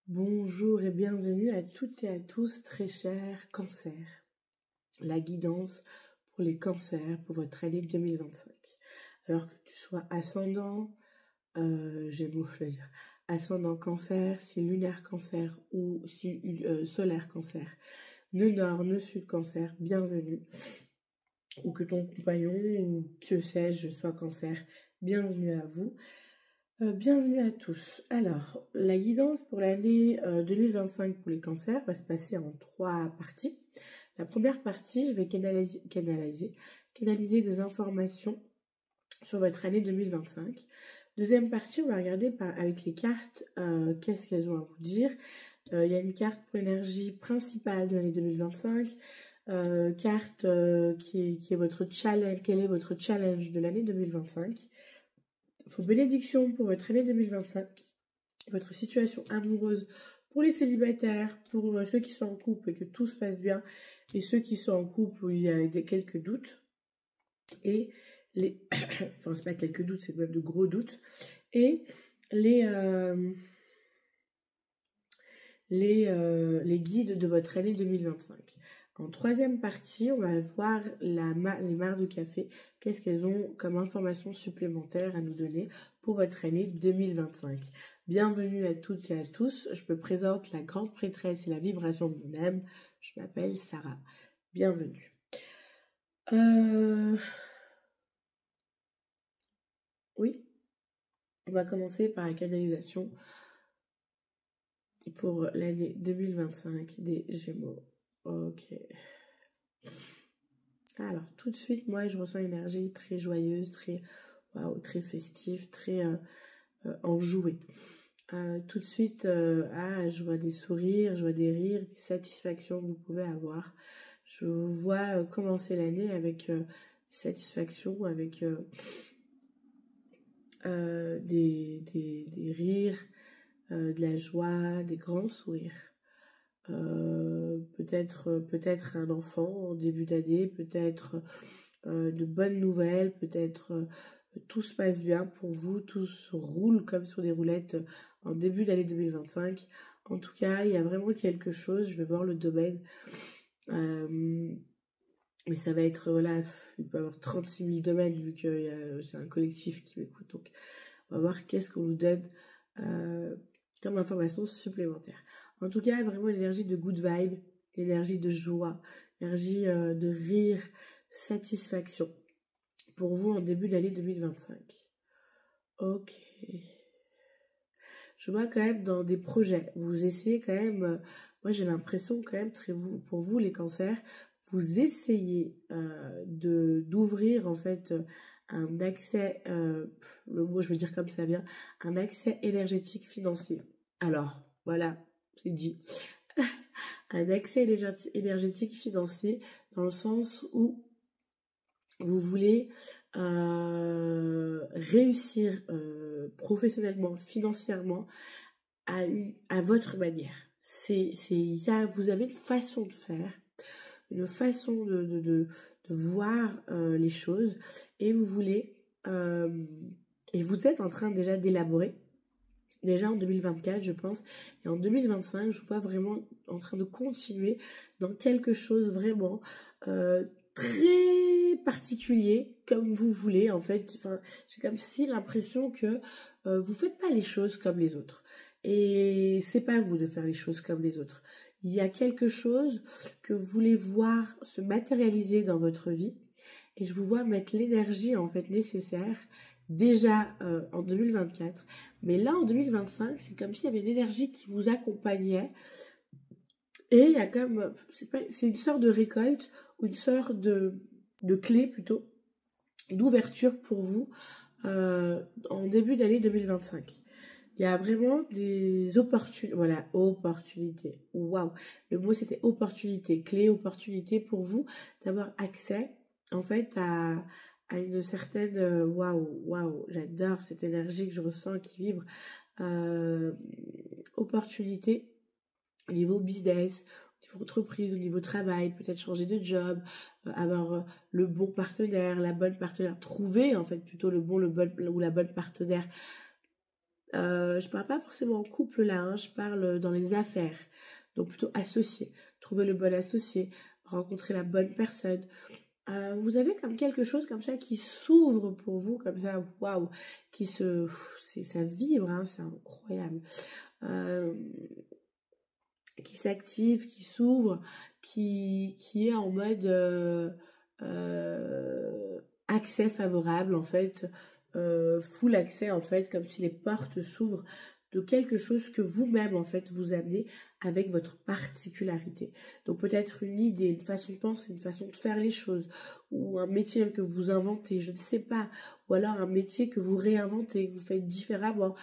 Bonjour et bienvenue à toutes et à tous, très chers cancers. La guidance pour les cancers pour votre année 2025. Alors que tu sois ascendant, Gémeaux, je veux dire, ascendant cancer, si lunaire cancer ou si solaire cancer, nœud nord, nœud sud cancer, bienvenue. Ou que ton compagnon ou que sais-je soit cancer, bienvenue à vous. Bienvenue à tous. Alors, la guidance pour l'année 2025 pour les cancers va se passer en 3 parties. La première partie, je vais canaliser des informations sur votre année 2025. Deuxième partie, on va regarder avec les cartes qu'est-ce qu'elles ont à vous dire. Il y a une carte pour l'énergie principale de l'année 2025, carte qui est votre challenge, quel est votre challenge de l'année 2025. Vos bénédictions pour votre année 2025, votre situation amoureuse pour les célibataires, pour ceux qui sont en couple et que tout se passe bien, et ceux qui sont en couple où il y a quelques doutes, et les... enfin, c'est pas quelques doutes, c'est même de gros doutes, et les guides de votre année 2025. En troisième partie, on va voir les mares de café. Qu'est-ce qu'elles ont comme informations supplémentaires à nous donner pour votre année 2025. Bienvenue à toutes et à tous. Je me présente la grande prêtresse et la vibration de mon âme. Je m'appelle Sarah. Bienvenue. Oui, on va commencer par la canalisation pour l'année 2025 des Gémeaux. Ok. Alors, tout de suite, moi, je ressens une énergie très joyeuse, très, wow, très festive, très enjouée. Tout de suite, je vois des sourires, je vois des rires, des satisfactions que vous pouvez avoir. Je vous vois commencer l'année avec satisfaction, avec des rires, de la joie, des grands sourires. Peut-être un enfant en début d'année, peut-être de bonnes nouvelles, peut-être tout se passe bien pour vous, tout se roule comme sur des roulettes en début d'année 2025. En tout cas, il y a vraiment quelque chose, je vais voir le domaine, mais ça va être, voilà, il peut y avoir 36 000 domaines vu que c'est un collectif qui m'écoute, donc on va voir qu'est-ce qu'on nous donne comme information supplémentaire. En tout cas, vraiment l'énergie de good vibe, l'énergie de joie, l'énergie de rire, satisfaction pour vous en début d'année 2025. Ok. Je vois quand même dans des projets, vous essayez quand même, moi j'ai l'impression quand même, pour vous les cancers, vous essayez d'ouvrir en fait un accès, le mot je veux dire comme ça vient, un accès énergétique financier. Alors, voilà, c'est dit. Un accès énergétique financier dans le sens où vous voulez réussir professionnellement, financièrement, à votre manière. Vous avez une façon de faire, une façon de voir les choses, et vous voulez, et vous êtes en train déjà d'élaborer, déjà en 2024 je pense, et en 2025 je vous vois vraiment en train de continuer dans quelque chose vraiment très particulier, comme vous voulez en fait. Enfin, j'ai comme si l'impression que vous faites pas les choses comme les autres, et c'est pas à vous de faire les choses comme les autres. Il y a quelque chose que vous voulez voir se matérialiser dans votre vie, et je vous vois mettre l'énergie en fait nécessaire déjà en 2024, mais là en 2025 c'est comme s'il y avait une énergie qui vous accompagnait, et il y a comme, c'est une sorte de récolte ou une sorte de clé plutôt, d'ouverture pour vous en début d'année 2025. Il y a vraiment des opportunités, voilà, opportunités, waouh, le mot c'était opportunité, clé, opportunité pour vous d'avoir accès en fait à une certaine, waouh, j'adore cette énergie que je ressens qui vibre, opportunité au niveau business, au niveau entreprise, au niveau travail, peut-être changer de job, avoir le bon partenaire, la bonne partenaire, trouver en fait plutôt le bon ou la bonne partenaire Je parle pas forcément en couple là, hein, je parle dans les affaires. Donc plutôt associé. Trouver le bon associé, rencontrer la bonne personne. Vous avez comme quelque chose comme ça qui s'ouvre pour vous, comme ça, waouh, ça vibre, hein, c'est incroyable. Qui s'active, qui s'ouvre, qui est en mode accès favorable en fait, full accès en fait, comme si les portes s'ouvrent de quelque chose que vous-même en fait vous amenez avec votre particularité. Donc peut-être une idée, une façon de penser, une façon de faire les choses, ou un métier que vous inventez, je ne sais pas, ou alors un métier que vous réinventez, que vous faites différemment,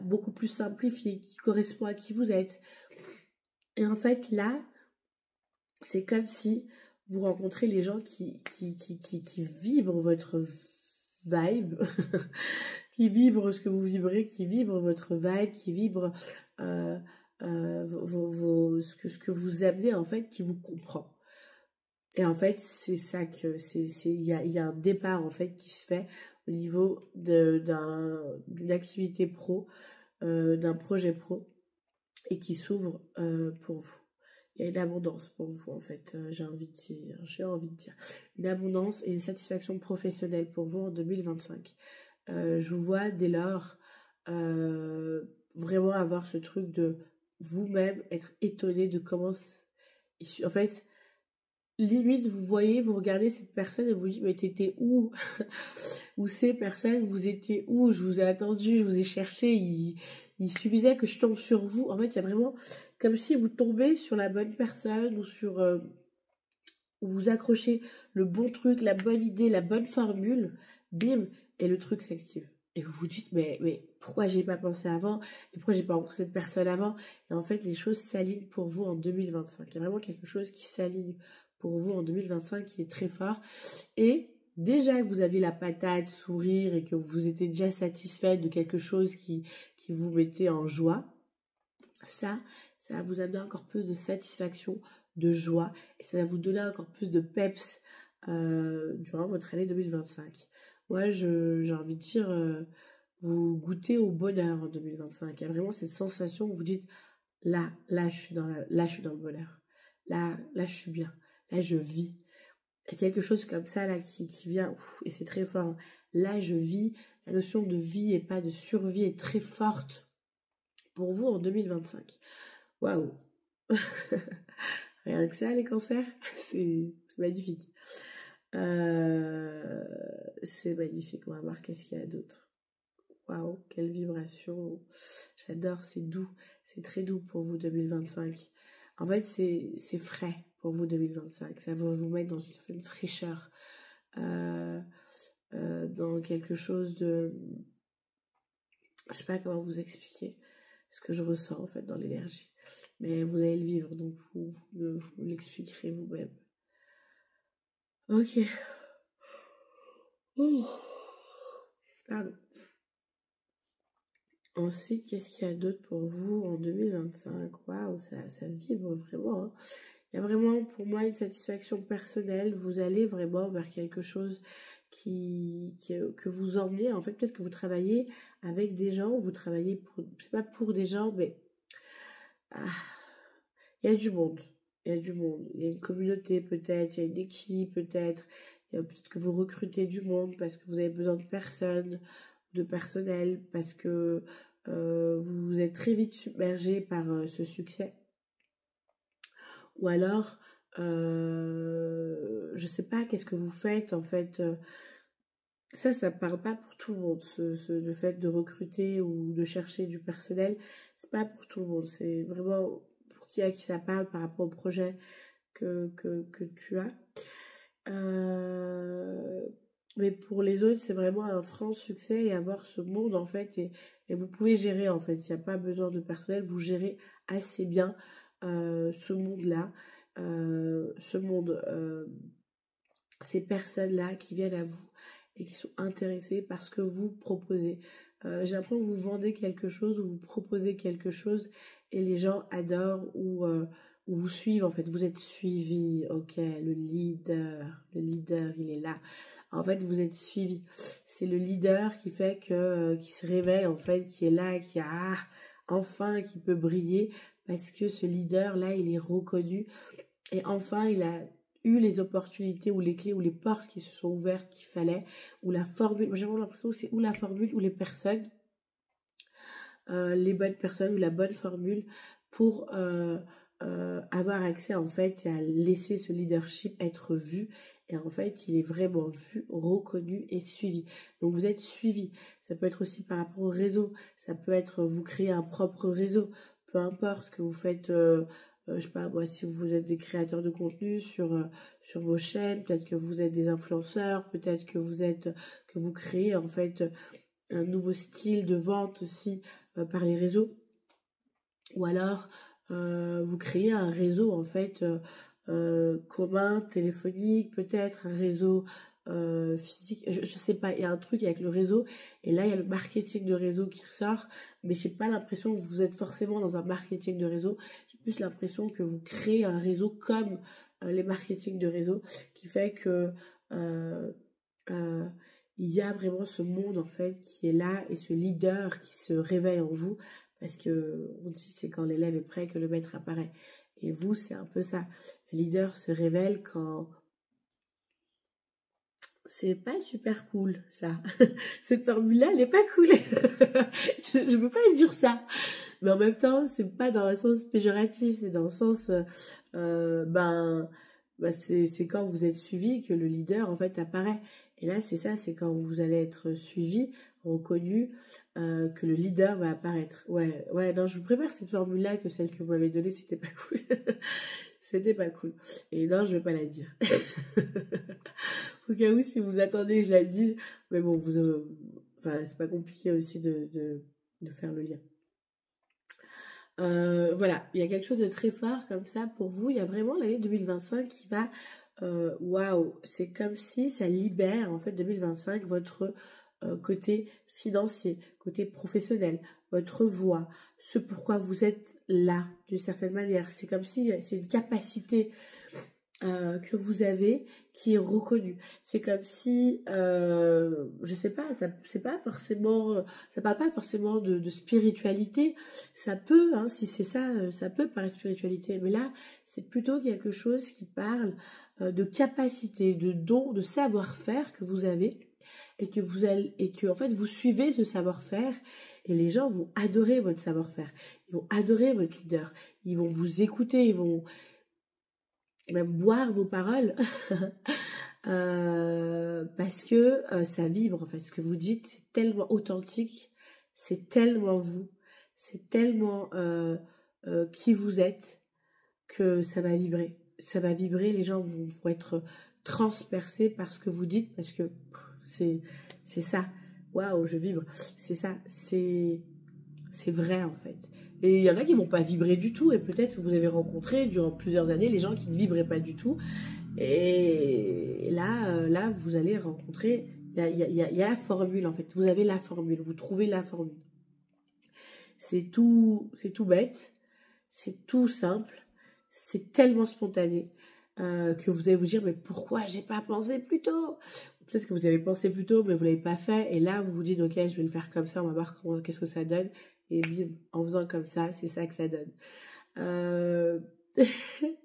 beaucoup plus simplifié, qui correspond à qui vous êtes. Et en fait, là, c'est comme si vous rencontrez les gens qui vibrent votre vibe, qui vibrent ce que vous vibrez, qui vibrent votre vibe, qui vibrent ce que vous amenez, en fait, qui vous comprend. Et en fait, c'est ça que il y a un départ en fait qui se fait au niveau d'une activité pro, d'un projet pro, et qui s'ouvre pour vous. Il y a une abondance pour vous, en fait, j'ai envie de dire. Une abondance et une satisfaction professionnelle pour vous en 2025. Je vous vois dès lors vraiment avoir ce truc de vous-même être étonné de comment... En fait, limite, vous voyez, vous regardez cette personne et vous dites, mais t'étais où? Ou ces personnes, vous étiez où? Je vous ai attendu, je vous ai cherché, il suffisait que je tombe sur vous. En fait, il y a vraiment comme si vous tombez sur la bonne personne ou sur... où vous accrochez le bon truc, la bonne idée, la bonne formule, bim, et le truc s'active. Et vous vous dites, mais pourquoi j'ai pas pensé avant? Et pourquoi j'ai pas rencontré cette personne avant? Et en fait, les choses s'alignent pour vous en 2025. Il y a vraiment quelque chose qui s'aligne pour vous en 2025 qui est très fort. Et déjà que vous aviez la patate, sourire, et que vous étiez déjà satisfait de quelque chose qui vous mettait en joie, ça va vous amener encore plus de satisfaction, de joie, et ça va vous donner encore plus de peps durant votre année 2025. Moi, j'ai envie de dire, vous goûtez au bonheur en 2025. Il y a vraiment cette sensation où vous dites, là, je suis dans le bonheur. Là, je suis bien. Là, je vis. Il y a quelque chose comme ça là qui vient, et c'est très fort. Là, je vis. La notion de vie et pas de survie est très forte pour vous en 2025. Waouh. Rien que ça, les cancers, c'est magnifique. C'est magnifique. On va voir qu'est-ce qu'il y a d'autre. Waouh, quelle vibration. J'adore, c'est doux. C'est très doux pour vous 2025. En fait, c'est frais pour vous 2025. Ça va vous mettre dans une certaine fraîcheur. Dans quelque chose de... Je sais pas comment vous expliquer ce que je ressens en fait dans l'énergie. Mais vous allez le vivre, donc vous l'expliquerez vous-même. Ok. Oh. Pardon. Ensuite, qu'est-ce qu'il y a d'autre pour vous en 2025? Waouh, ça vibre vraiment. Hein. Il y a vraiment pour moi une satisfaction personnelle. Vous allez vraiment vers quelque chose que vous emmenez. En fait, peut-être que vous travaillez avec des gens, vous travaillez c'est pas pour des gens, mais il y a du monde. Il y a du monde. Il y a une communauté peut-être, il y a une équipe peut-être. Peut-être que vous recrutez du monde parce que vous avez besoin de personnes, de personnel, parce que vous êtes très vite submergé par ce succès. Ou alors, je sais pas, qu'est-ce que vous faites en fait. Ça parle pas pour tout le monde. Le fait de recruter ou de chercher du personnel, c'est pas pour tout le monde. C'est vraiment pour qui à qui ça parle par rapport au projet que tu as. Mais pour les autres, c'est vraiment un franc succès et avoir ce monde en fait. Et vous pouvez gérer en fait. Il n'y a pas besoin de personnel. Vous gérez assez bien ce monde-là. Ce monde, ces personnes-là qui viennent à vous et qui sont intéressées par ce que vous proposez. J'ai l'impression que vous vendez quelque chose ou vous proposez quelque chose et les gens adorent ou vous suivent en fait. Vous êtes suivi, ok, le leader, il est là. En fait, vous êtes suivi. C'est le leader qui fait que, qui se réveille, en fait, qui est là, enfin, qui peut briller, parce que ce leader-là, il est reconnu, et enfin, il a eu les opportunités, ou les clés, ou les portes qui se sont ouvertes qu'il fallait, ou la formule, moi j'ai vraiment l'impression que c'est ou la formule, ou les personnes, les bonnes personnes, ou la bonne formule, pour avoir accès, en fait, et à laisser ce leadership être vu, et en fait, il est vraiment vu, reconnu et suivi. Donc, vous êtes suivi. Ça peut être aussi par rapport au réseau. Ça peut être, vous créez un propre réseau. Peu importe ce que vous faites, je sais pas, moi, si vous êtes des créateurs de contenu sur vos chaînes, peut-être que vous êtes des influenceurs, peut-être que vous créez, en fait, un nouveau style de vente aussi par les réseaux. Ou alors, vous créez un réseau, en fait, commun, téléphonique, peut-être un réseau physique, je sais pas, il y a un truc avec le réseau, et là il y a le marketing de réseau qui ressort, mais j'ai pas l'impression que vous êtes forcément dans un marketing de réseau, j'ai plus l'impression que vous créez un réseau comme les marketing de réseau, qui fait que euh, euh, il y a vraiment ce monde, en fait, qui est là, et ce leader qui se réveille en vous, parce que on dit c'est quand l'élève est prêt que le maître apparaît. Et vous, c'est un peu ça. Le leader se révèle quand c'est pas super cool, ça. Cette formule-là, elle est pas cool. Je peux pas dire ça. Mais en même temps, c'est pas dans le sens péjoratif, c'est dans le sens, c'est quand vous êtes suivi que le leader, en fait, apparaît. Et là, c'est ça, c'est quand vous allez être suivi, reconnu, que le leader va apparaître. Ouais, ouais, non, je préfère cette formule-là que celle que vous m'avez donnée, c'était pas cool. C'était pas cool. Et non, je vais pas la dire. Au cas où, si vous attendez que je la dise, mais bon, enfin, c'est pas compliqué aussi de faire le lien. Voilà, il y a quelque chose de très fort comme ça pour vous. Il y a vraiment l'année 2025 qui va, waouh, c'est comme si ça libère en fait 2025 votre côté financier, côté professionnel, votre voix, ce pourquoi vous êtes là d'une certaine manière. C'est comme si c'est une capacité que vous avez qui est reconnue. C'est comme si, je sais pas, c'est pas forcément, ça parle pas forcément de spiritualité. Ça peut, hein, si c'est ça, ça peut paraître spiritualité. Mais là, c'est plutôt quelque chose qui parle de capacité, de don, de savoir-faire que vous avez, et que en fait vous suivez ce savoir-faire, et les gens vont adorer votre savoir-faire. Ils vont adorer votre leader. Ils vont vous écouter. Ils vont même boire vos paroles parce que ça vibre, en fait. Ce que vous dites, c'est tellement authentique, c'est tellement vous, c'est tellement qui vous êtes, que ça va vibrer. Ça va vibrer, les gens vont être transpercés par ce que vous dites, parce que c'est ça. Waouh, je vibre. C'est ça, c'est vrai, en fait. Et il y en a qui vont pas vibrer du tout, et peut-être que vous avez rencontré durant plusieurs années les gens qui ne vibraient pas du tout, et là vous allez rencontrer, il y a la formule, en fait. Vous avez la formule, vous trouvez la formule. C'est tout bête, c'est tout simple, c'est tellement spontané que vous allez vous dire, mais pourquoi j'ai pas pensé plus tôt? Peut-être que vous avez pensé plus tôt, mais vous l'avez pas fait, et là vous vous dites, ok, je vais le faire comme ça, on va voir qu'est-ce que ça donne, et bim, en faisant comme ça, c'est ça que ça donne.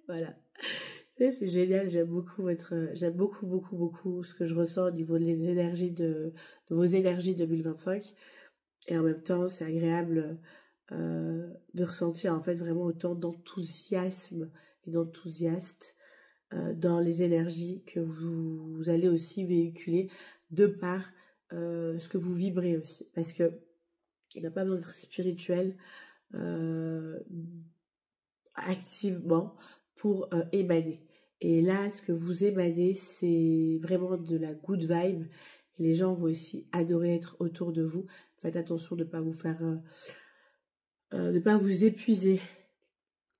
Voilà. C'est génial, j'aime beaucoup, beaucoup, beaucoup ce que je ressens au niveau des énergies de vos énergies 2025. Et en même temps, c'est agréable de ressentir, en fait, vraiment autant d'enthousiasme et d'enthousiaste dans les énergies que vous allez aussi véhiculer, de par ce que vous vibrez aussi. Parce que il n'a pas besoin d'être spirituel activement pour émaner. Et là, ce que vous émanez, c'est vraiment de la good vibe. Et les gens vont aussi adorer être autour de vous. Faites attention de ne pas vous faire, de pas vous épuiser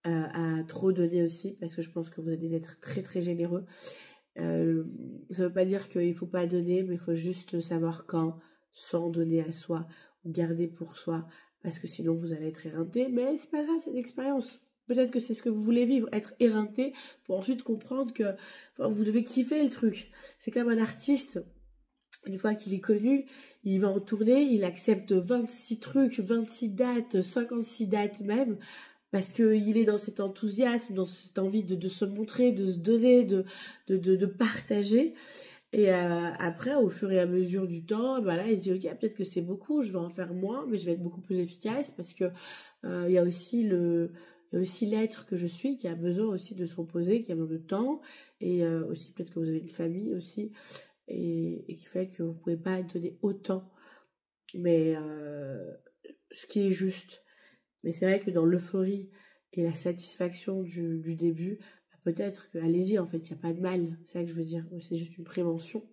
à trop donner aussi, parce que je pense que vous êtes des êtres très très généreux. Ça ne veut pas dire qu'il ne faut pas donner, mais il faut juste savoir quand, sans donner à soi, ou garder pour soi, parce que sinon vous allez être éreinté. Mais c'est pas grave, c'est une expérience. Peut-être que c'est ce que vous voulez vivre, être éreinté, pour ensuite comprendre que vous devez kiffer le truc. C'est comme un artiste, une fois qu'il est connu, il va en tournée, il accepte 26 trucs, 26 dates, 56 dates même, parce qu'il est dans cet enthousiasme, dans cette envie de se montrer, de se donner, de partager. Et après, au fur et à mesure du temps, bah là, il se dit, ok, peut-être que c'est beaucoup, je vais en faire moins, mais je vais être beaucoup plus efficace, parce que il y a aussi il y a aussi l'être que je suis qui a besoin aussi de se reposer, qui a besoin de temps, et aussi peut-être que vous avez une famille aussi, et qui fait que vous pouvez pas donner autant, mais ce qui est juste. Mais c'est vrai que dans l'euphorie et la satisfaction du début, bah, peut-être que, allez-y, en fait, il n'y a pas de mal, c'est ça que je veux dire, c'est juste une prévention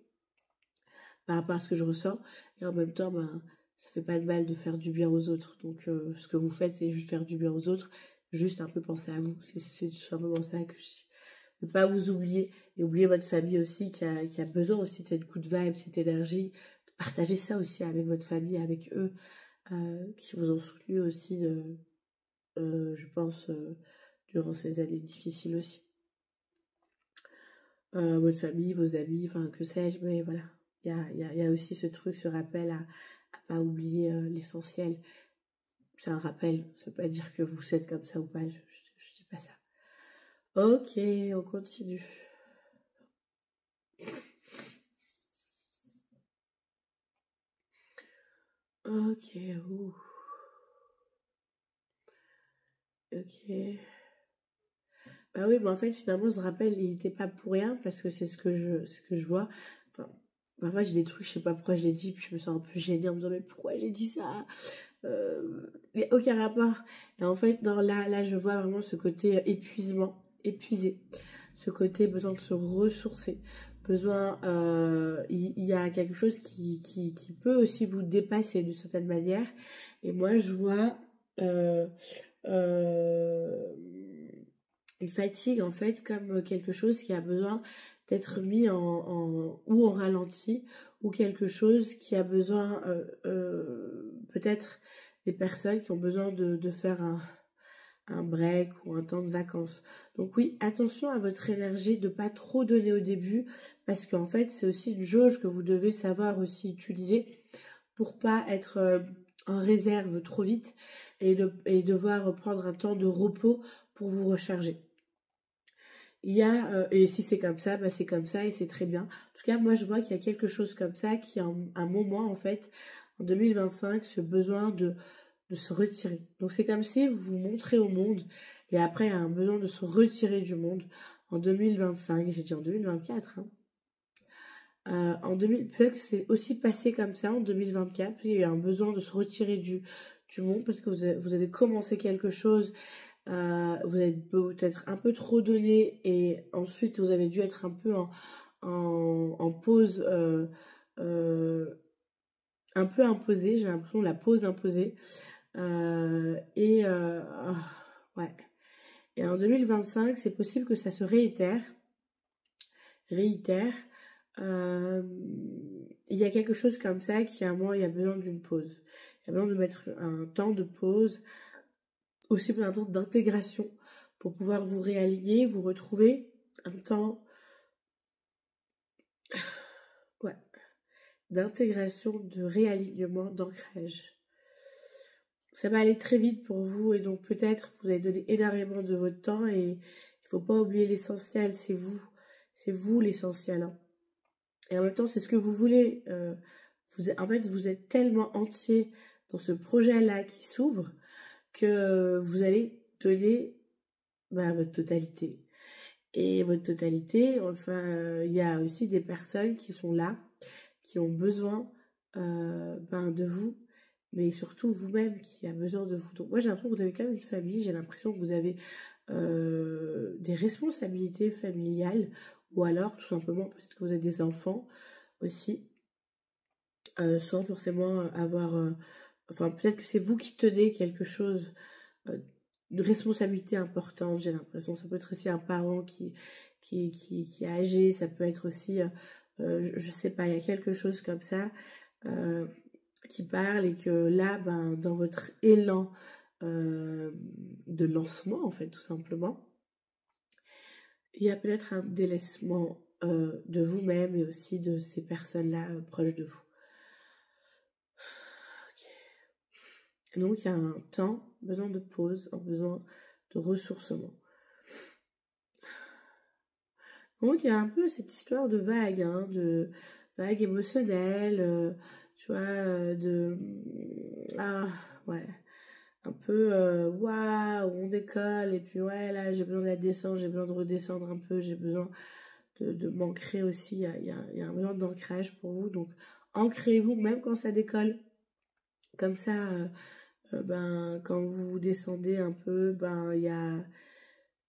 par rapport à ce que je ressens, et en même temps, ben, ça fait pas de mal de faire du bien aux autres, donc ce que vous faites, c'est juste faire du bien aux autres, juste un peu penser à vous, c'est tout simplement ça que je dis. Ne pas vous oublier, et oublier votre famille aussi, qui a besoin aussi de cette good vibe, cette énergie, de partager ça aussi avec votre famille, avec eux, qui vous ont soutenu aussi, je pense, durant ces années difficiles aussi. Votre famille, vos amis, enfin, que sais-je, mais voilà. Il y a aussi ce truc, ce rappel à pas oublier l'essentiel. C'est un rappel, ça veut pas dire que vous êtes comme ça ou pas, je dis pas ça. Ok, on continue. Ok, ouh. Ok. Bah oui, mais en fait, finalement, ce rappel, il n'était pas pour rien, parce que c'est ce que je vois. Enfin, parfois, j'ai des trucs, je sais pas pourquoi je l'ai dit, puis je me sens un peu gênée en me disant, mais pourquoi j'ai dit ça? Il n'y a aucun rapport. Et en fait, non, là, je vois vraiment ce côté épuisement, épuisé. Ce côté besoin de se ressourcer. Besoin, il y a quelque chose qui peut aussi vous dépasser d'une certaine manière. Et moi, je vois euh, une fatigue, en fait, comme quelque chose qui a besoin d'être mis ou en ralenti, ou quelque chose qui a besoin, peut-être des personnes qui ont besoin de faire un break ou un temps de vacances. Donc oui, attention à votre énergie, de pas trop donner au début, parce qu'en fait, c'est aussi une jauge que vous devez savoir aussi utiliser pour pas être en réserve trop vite, et devoir prendre un temps de repos pour vous recharger. Et si c'est comme ça, bah c'est comme ça, et c'est très bien. En tout cas, moi je vois qu'il y a quelque chose comme ça qui a un moment, en fait, en 2025, ce besoin de se retirer. Donc c'est comme si vous vous montrez au monde, et après il y a un besoin de se retirer du monde en 2025, j'ai dit en 2024, hein. Peut-être que c'est aussi passé comme ça en 2024, il y a eu un besoin de se retirer du monde, parce que vous avez commencé quelque chose, vous avez peut-être un peu trop donné, et ensuite vous avez dû être un peu en pause, un peu imposée, j'ai l'impression, la pause imposée. Ouais. Et en 2025, c'est possible que ça se réitère. Euh, il y a quelque chose comme ça qui, à un moment, il y a besoin d'une pause. Il y a besoin de mettre un temps de pause, aussi un temps d'intégration, pour pouvoir vous réaligner, vous retrouver, un temps, ouais, d'intégration, de réalignement, d'ancrage. Ça va aller très vite pour vous, et donc peut-être vous allez donner énormément de votre temps, et il faut pas oublier l'essentiel, c'est vous l'essentiel, hein. Et en même temps, c'est ce que vous voulez. En fait, vous êtes tellement entier dans ce projet-là qui s'ouvre, que vous allez donner, bah, votre totalité. Et votre totalité, enfin, il y a aussi des personnes qui sont là, qui ont besoin ben, de vous, mais surtout vous-même qui a besoin de vous. Donc moi, j'ai l'impression que vous avez quand même une famille, j'ai l'impression que vous avez des responsabilités familiales, ou alors tout simplement peut-être que vous avez des enfants aussi, sans forcément avoir... enfin, peut-être que c'est vous qui tenez quelque chose, de responsabilité importante, j'ai l'impression. Ça peut être aussi un parent qui est âgé, ça peut être aussi, je sais pas, il y a quelque chose comme ça euh, qui parle, et que là, ben, dans votre élan de lancement, en fait, tout simplement, il y a peut-être un délaissement de vous-même et aussi de ces personnes-là proches de vous. Okay. Donc, il y a un temps, besoin de pause, un besoin de ressourcement. Donc, il y a un peu cette histoire de vague, hein, de vague émotionnelle, tu vois, ah, ouais, un peu, waouh, on décolle, et puis ouais, là, j'ai besoin de la descendre, j'ai besoin de redescendre un peu, j'ai besoin de m'ancrer aussi, il y a un besoin d'ancrage pour vous, donc ancrez-vous, même quand ça décolle, comme ça, ben, quand vous descendez un peu, ben,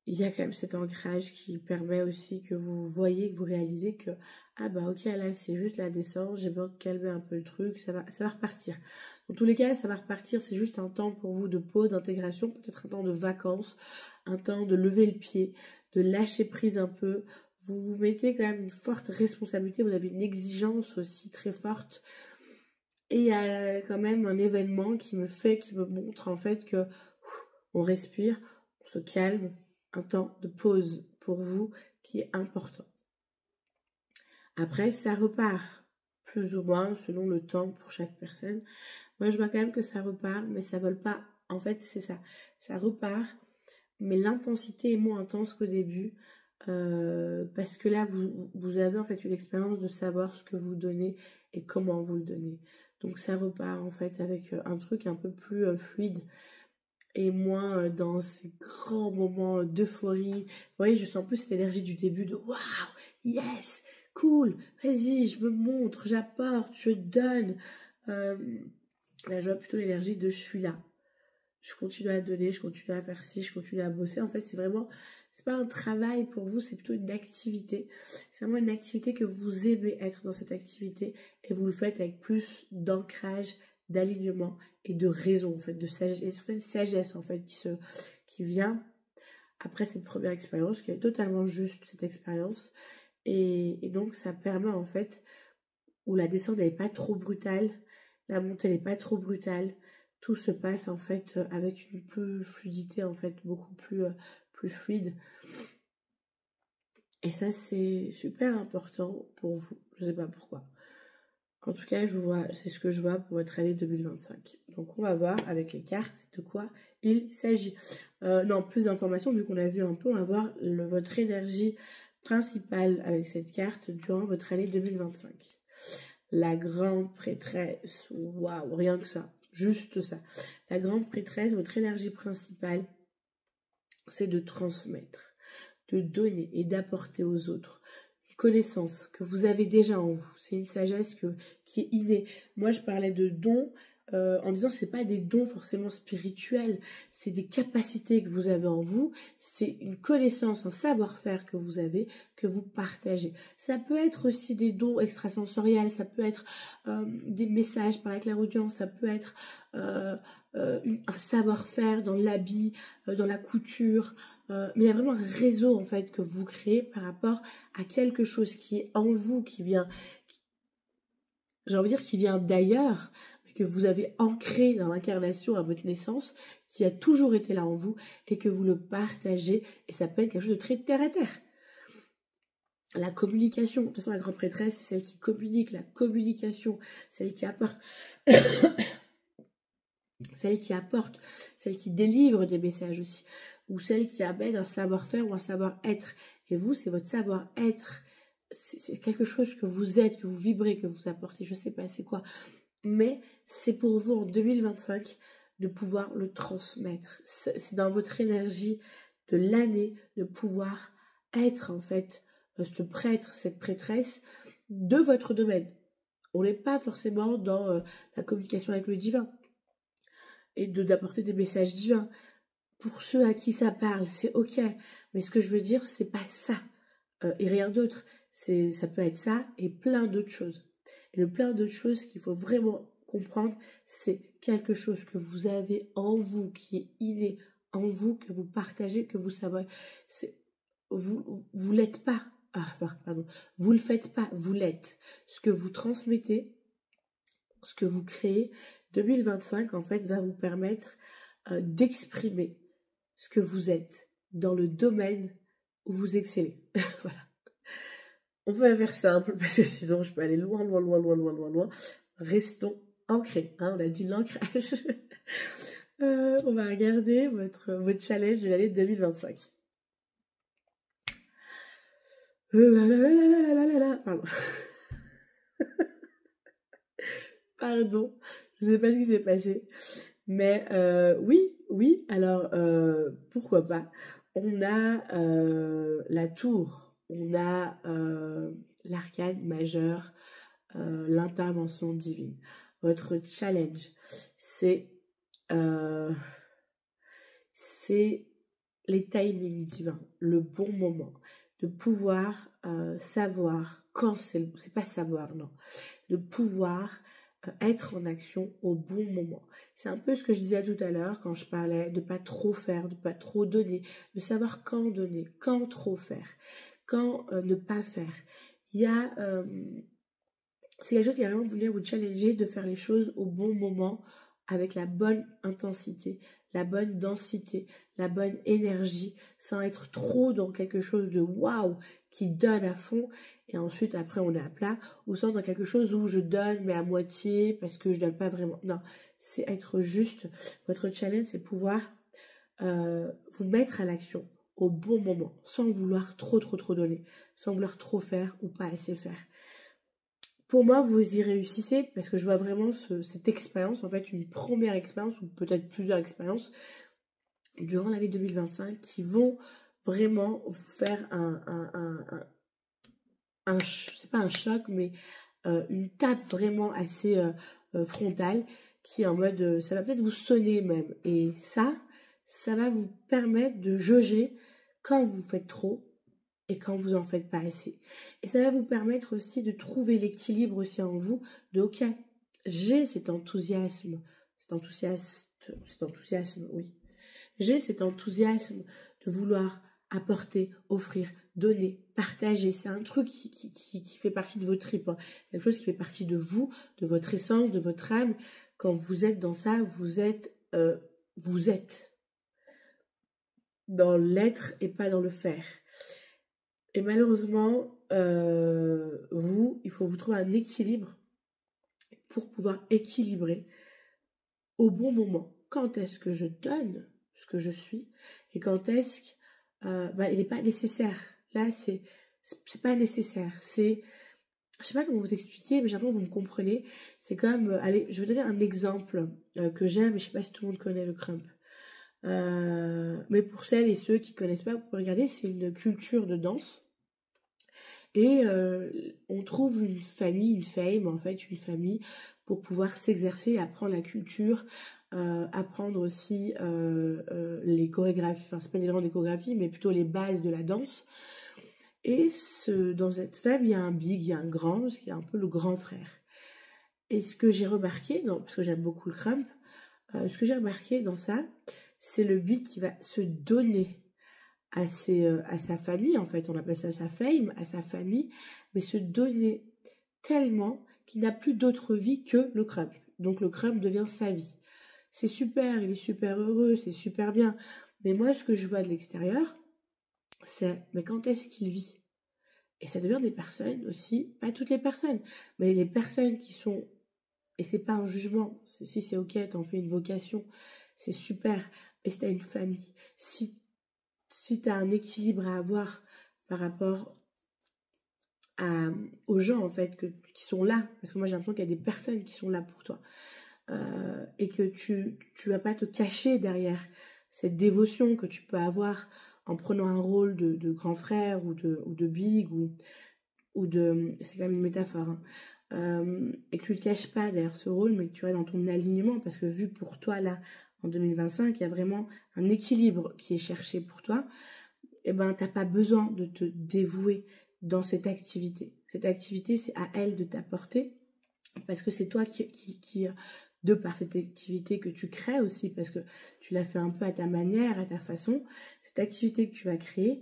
il y a quand même cet ancrage qui permet aussi que vous voyez, que vous réalisez que, ah bah ok, là c'est juste la descente, j'ai besoin de calmer un peu le truc, ça va repartir. Dans tous les cas, ça va repartir, c'est juste un temps pour vous de pause, d'intégration, peut-être un temps de vacances, un temps de lever le pied, de lâcher prise un peu. Vous vous mettez quand même une forte responsabilité, vous avez une exigence aussi très forte. Et il y a quand même un événement qui me montre en fait que on respire, on se calme, un temps de pause pour vous qui est important. Après, ça repart, plus ou moins, selon le temps pour chaque personne. Moi, je vois quand même que ça repart, mais ça vole pas. En fait, c'est ça. Ça repart, mais l'intensité est moins intense qu'au début. Parce que là, vous avez en fait une expérience de savoir ce que vous donnez et comment vous le donnez. Donc, ça repart en fait avec un truc un peu plus fluide. Et moins dans ces grands moments d'euphorie. Vous voyez, je sens plus cette énergie du début de waouh, yes, cool, vas-y, je me montre, j'apporte, je donne. Là, je vois plutôt l'énergie de je suis là. Je continue à donner, je continue à faire ci, je continue à bosser. En fait, c'est vraiment, c'est pas un travail pour vous, c'est plutôt une activité. C'est vraiment une activité que vous aimez être dans cette activité et vous le faites avec plus d'ancrage, d'alignement et de raison, en fait, de sagesse. Et une certaine sagesse, en fait, qui vient après cette première expérience, qui est totalement juste, cette expérience. Et donc, ça permet, en fait, où la descente n'est pas trop brutale, la montée n'est pas trop brutale, tout se passe en fait avec une plus fluidité en fait, beaucoup plus fluide. Et ça c'est super important pour vous, je sais pas pourquoi. En tout cas, c'est ce que je vois pour votre année 2025. Donc on va voir avec les cartes de quoi il s'agit. Non, plus d'informations, vu qu'on a vu un peu, on va voir votre énergie principale avec cette carte durant votre année 2025. La grande prêtresse, waouh, rien que ça, juste ça. La grande prêtresse, votre énergie principale, c'est de transmettre, de donner et d'apporter aux autres une connaissance que vous avez déjà en vous. C'est une sagesse qui est innée. Moi, je parlais de dons en disant c'est pas des dons forcément spirituels, c'est des capacités que vous avez en vous, c'est une connaissance, un savoir-faire que vous avez, que vous partagez. Ça peut être aussi des dons extrasensoriels, ça peut être des messages par la clairaudience, ça peut être un savoir-faire dans l'habit, dans la couture, mais il y a vraiment un réseau en fait que vous créez par rapport à quelque chose qui est en vous, qui vient, j'ai envie de dire qui vient d'ailleurs, mais que vous avez ancré dans l'incarnation à votre naissance, qui a toujours été là en vous et que vous le partagez, et ça peut être quelque chose de très terre à terre. La communication, de toute façon la grande prêtresse, c'est celle qui communique, la communication, celle qui apporte, celle qui délivre des messages aussi, ou celle qui amène un savoir-faire ou un savoir-être. Et vous, c'est votre savoir-être. C'est quelque chose que vous êtes, que vous vibrez, que vous apportez, je sais pas c'est quoi. Mais c'est pour vous en 2025 de pouvoir le transmettre. C'est dans votre énergie de l'année de pouvoir être en fait ce prêtre, cette prêtresse de votre domaine. On n'est pas forcément dans la communication avec le divin et d'apporter des messages divins. Pour ceux à qui ça parle, c'est ok. Mais ce que je veux dire, c'est pas ça et rien d'autre. Ça peut être ça et plein d'autres choses. Et le plein d'autres choses qu'il faut vraiment comprendre, c'est quelque chose que vous avez en vous, qui est inné en vous, que vous partagez, que vous savez. Vous l'êtes pas. Ah, pardon. Vous le faites pas, vous l'êtes. Ce que vous transmettez, ce que vous créez, 2025, en fait, va vous permettre d'exprimer ce que vous êtes dans le domaine où vous excellez. Voilà. On va faire simple, parce que sinon je peux aller loin, loin, loin, loin, loin, loin, loin. Restons ancrés, hein, on a dit l'ancrage. On va regarder votre challenge de l'année 2025. Pardon. Pardon, je sais pas ce qui s'est passé. Mais oui, alors pourquoi pas. On a la tour, on a l'arcane majeure, l'intervention divine. Votre challenge, euh, c'est les timings divins, le bon moment, de pouvoir savoir quand c'est pas savoir, non, de pouvoir être en action au bon moment. C'est un peu ce que je disais tout à l'heure quand je parlais de pas trop faire, de pas trop donner, de savoir quand donner, quand trop faire, quand ne pas faire. Il y a c'est quelque chose qui va vraiment venir vous challenger de faire les choses au bon moment, avec la bonne intensité, la bonne densité, la bonne énergie, sans être trop dans quelque chose de waouh, qui donne à fond, et ensuite après on est à plat, ou sans dans quelque chose où je donne mais à moitié, parce que je donne pas vraiment. Non, c'est être juste. Votre challenge, c'est pouvoir vous mettre à l'action au bon moment, sans vouloir trop donner, sans vouloir trop faire ou pas assez faire. Pour moi, vous y réussissez parce que je vois vraiment cette expérience, en fait, une première expérience ou peut-être plusieurs expériences durant l'année 2025 qui vont vraiment vous faire c'est pas un choc, mais une tape vraiment assez frontale qui est en mode, ça va peut-être vous sonner même. Et ça va vous permettre de jauger quand vous faites trop et quand vous en faites pas assez. Et ça va vous permettre aussi de trouver l'équilibre aussi en vous, de ok, j'ai cet enthousiasme, oui. J'ai cet enthousiasme de vouloir apporter, offrir, donner, partager. C'est un truc qui fait partie de vos tripes, hein. Quelque chose qui fait partie de vous, de votre essence, de votre âme. Quand vous êtes dans ça, vous êtes dans l'être et pas dans le faire. Et malheureusement, il faut vous trouver un équilibre pour pouvoir équilibrer au bon moment. Quand est-ce que je donne ce que je suis et quand est-ce que il n'est pas nécessaire. Là, c'est pas nécessaire. Je sais pas comment vous expliquer, mais j'aimerais que vous me comprenez. C'est comme, allez, je vais donner un exemple que j'aime, mais je sais pas si tout le monde connaît le crump. Mais pour celles et ceux qui connaissent pas, vous pouvez regarder, c'est une culture de danse. Et on trouve une famille, une fame, en fait, une famille pour pouvoir s'exercer, apprendre la culture, apprendre aussi les chorégraphies, enfin c'est pas vraiment des chorégraphies, mais plutôt les bases de la danse. Et dans cette femme, il y a un big, il y a un grand, il y a un peu le grand frère. Et ce que j'ai remarqué, parce que j'aime beaucoup le crump, ce que j'ai remarqué dans ça, c'est le big qui va se donner à sa famille, en fait, on appelle ça sa fame, à sa famille, mais se donner tellement qu'il n'a plus d'autre vie que le crump. Donc le crump devient sa vie. C'est super, il est super heureux, c'est super bien. Mais moi, ce que je vois de l'extérieur, c'est, mais quand est-ce qu'il vit? Et ça devient des personnes aussi, pas toutes les personnes, mais les personnes qui sont, et c'est pas un jugement, si c'est ok, t'en fais une vocation, c'est super, et si t'as une famille, si tu as un équilibre à avoir par rapport aux gens en fait qui sont là, parce que moi j'ai l'impression qu'il y a des personnes qui sont là pour toi, et que tu vas pas te cacher derrière cette dévotion que tu peux avoir en prenant un rôle de grand frère ou de big ou de, c'est quand même une métaphore, hein, et que tu ne te caches pas derrière ce rôle, mais que tu es dans ton alignement, parce que vu pour toi là en 2025, il y a vraiment un équilibre qui est cherché pour toi. Eh ben, t'as pas besoin de te dévouer dans cette activité. Cette activité, c'est à elle de t'apporter, parce que c'est toi qui, de par cette activité que tu crées aussi, parce que tu l'as fait un peu à ta manière, à ta façon, cette activité que tu vas créer,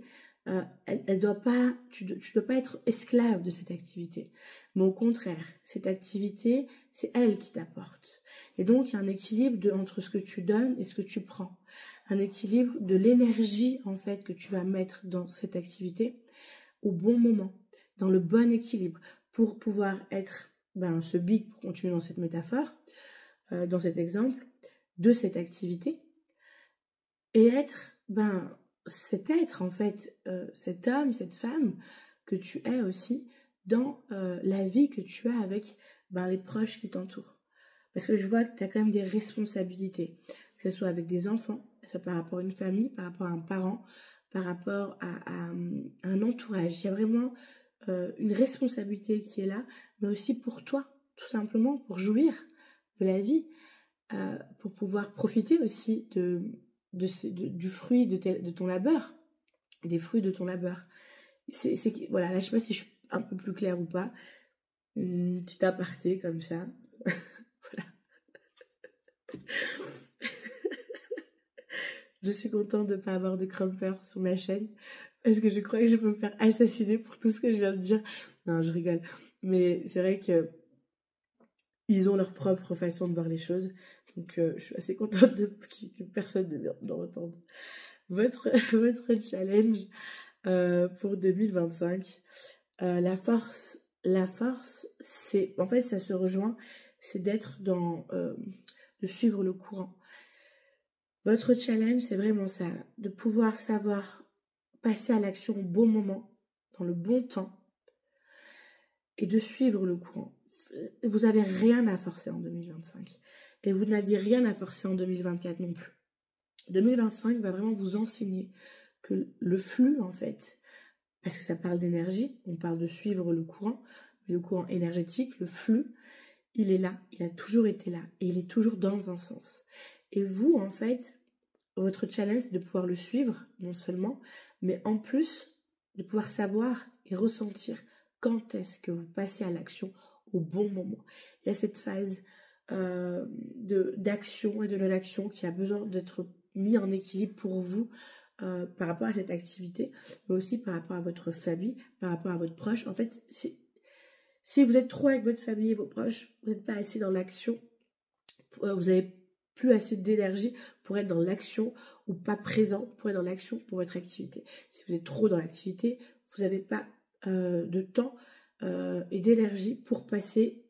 elle doit pas, tu dois pas être esclave de cette activité. Mais au contraire, cette activité, c'est elle qui t'apporte. Et donc, il y a un équilibre entre ce que tu donnes et ce que tu prends. Un équilibre de l'énergie, en fait, que tu vas mettre dans cette activité au bon moment. dans le bon équilibre pour pouvoir être ce big, pour continuer dans cette métaphore, dans cet exemple, de cette activité, et être cet être en fait, cet homme, cette femme que tu es aussi dans la vie que tu as avec les proches qui t'entourent. Parce que je vois que tu as quand même des responsabilités, que ce soit avec des enfants, que ce soit par rapport à une famille, par rapport à un parent, par rapport à un entourage. Il y a vraiment une responsabilité qui est là, mais aussi pour toi, tout simplement, pour jouir de la vie, pour pouvoir profiter aussi du fruit de ton labeur, des fruits de ton labeur. Voilà, là je sais pas si je suis un peu plus claire ou pas. Petit aparté comme ça. Voilà. Je suis contente de ne pas avoir de crumpers sur ma chaîne parce que je crois que je peux me faire assassiner pour tout ce que je viens de dire. Non, je rigole. Mais c'est vrai que ils ont leur propre façon de voir les choses. Donc je suis assez contente que personne ne vienne d'en entendre. Votre challenge pour 2025, la force, c'est, en fait, ça se rejoint, c'est d'être de suivre le courant. Votre challenge, c'est vraiment ça, de pouvoir savoir passer à l'action au bon moment, dans le bon temps, et de suivre le courant. Vous n'avez rien à forcer en 2025, et vous n'aviez rien à forcer en 2024 non plus. 2025 va vraiment vous enseigner que le flux, en fait, parce que ça parle d'énergie, on parle de suivre le courant, mais le courant énergétique, le flux, il est là, il a toujours été là, et il est toujours dans un sens. Et vous, en fait, votre challenge, c'est de pouvoir le suivre, non seulement, mais en plus, de pouvoir savoir et ressentir quand est-ce que vous passez à l'action au bon moment. Il y a cette phase d'action et de non-action qui a besoin d'être mis en équilibre pour vous, par rapport à cette activité, mais aussi par rapport à votre famille, par rapport à votre proche. En fait, si vous êtes trop avec votre famille et vos proches, vous n'êtes pas assez dans l'action, vous avez plus assez d'énergie pour être dans l'action ou pas présent pour être dans l'action pour votre activité. Si vous êtes trop dans l'activité, vous n'avez pas de temps et d'énergie pour passer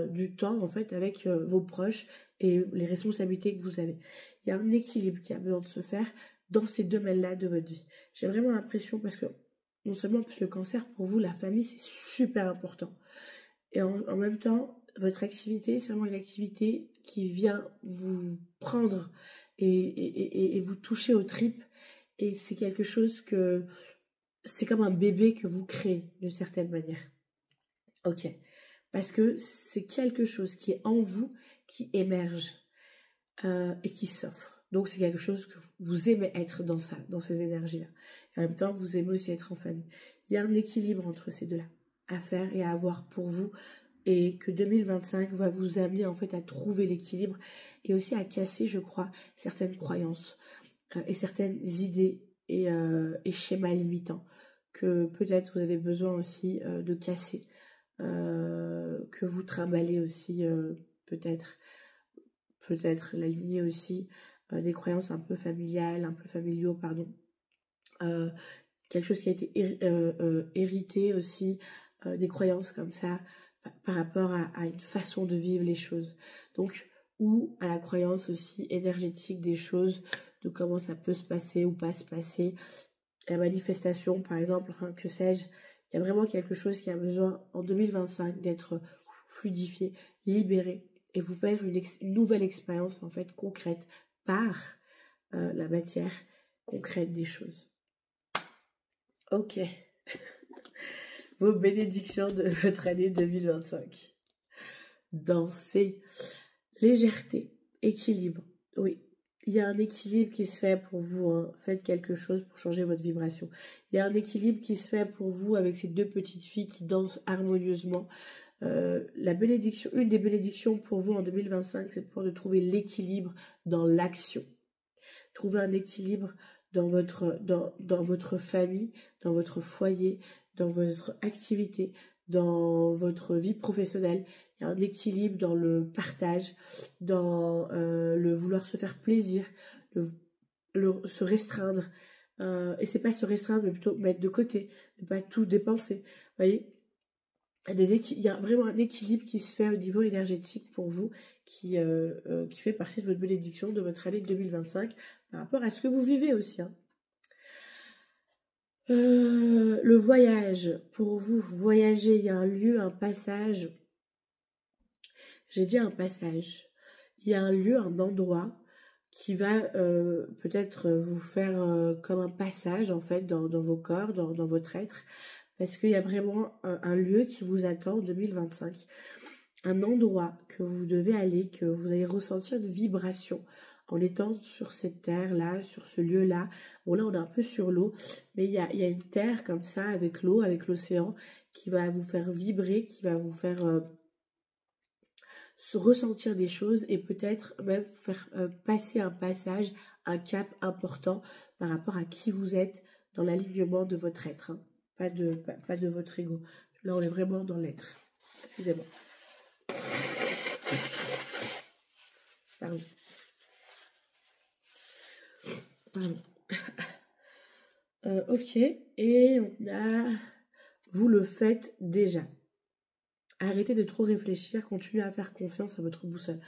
du temps en fait avec vos proches et les responsabilités que vous avez. Il y a un équilibre qui a besoin de se faire dans ces domaines-là de votre vie. J'ai vraiment l'impression, parce que non seulement parce que le cancer, pour vous, la famille, c'est super important. Et en même temps, votre activité, c'est vraiment une activité qui vient vous prendre et vous toucher aux tripes. Et c'est quelque chose que... C'est comme un bébé que vous créez, d'une certaine manière. Ok. Parce que c'est quelque chose qui est en vous, qui émerge et qui s'offre. Donc c'est quelque chose que vous aimez être dans ça, dans ces énergies-là. Et en même temps, vous aimez aussi être en famille. Il y a un équilibre entre ces deux-là à faire et à avoir pour vous, et que 2025 va vous amener en fait à trouver l'équilibre et aussi à casser, je crois, certaines croyances et certaines idées et schémas limitants que peut-être vous avez besoin aussi de casser, que vous trimballez aussi peut-être la lignée aussi des croyances un peu familiales, un peu familiaux, pardon. Quelque chose qui a été hérité aussi, des croyances comme ça, par rapport à une façon de vivre les choses. Donc, ou à la croyance aussi énergétique des choses, de comment ça peut se passer ou pas se passer. La manifestation, par exemple, enfin, que sais-je, il y a vraiment quelque chose qui a besoin, en 2025, d'être fluidifié, libéré, et vous faire une nouvelle expérience, en fait, concrète, par la matière concrète des choses. Ok. Vos bénédictions de votre année 2025. Danser, légèreté, équilibre. Oui, il y a un équilibre qui se fait pour vous. Hein. Faites quelque chose pour changer votre vibration. Il y a un équilibre qui se fait pour vous avec ces deux petites filles qui dansent harmonieusement. La bénédiction, une des bénédictions pour vous en 2025, c'est de trouver l'équilibre dans l'action. Trouver un équilibre dans votre famille, dans votre foyer, dans votre activité, dans votre vie professionnelle. Il y a un équilibre dans le partage, dans le vouloir se faire plaisir, se restreindre, Et c'est pas se restreindre, mais plutôt mettre de côté, ne pas tout dépenser. Vous voyez, il y a vraiment un équilibre qui se fait au niveau énergétique pour vous, qui fait partie de votre bénédiction de votre année 2025 par rapport à ce que vous vivez aussi. Hein. Le voyage, pour vous, voyager, il y a un lieu, un passage. J'ai dit un passage. Il y a un lieu, un endroit qui va peut-être vous faire comme un passage en fait dans vos corps, dans votre être, parce qu'il y a vraiment un lieu qui vous attend en 2025. Un endroit que vous devez aller, que vous allez ressentir une vibration en étant sur cette terre-là, sur ce lieu-là. Bon, là, on est un peu sur l'eau, mais il y a une terre comme ça, avec l'eau, avec l'océan, qui va vous faire vibrer, qui va vous faire se ressentir des choses et peut-être même faire passer un passage, un cap important par rapport à qui vous êtes dans l'alignement de votre être. Hein. Pas de votre ego. Là, on est vraiment dans l'être. Excusez-moi. Pardon. Ok, et on a... Vous le faites déjà. Arrêtez de trop réfléchir, continuez à faire confiance à votre boussole.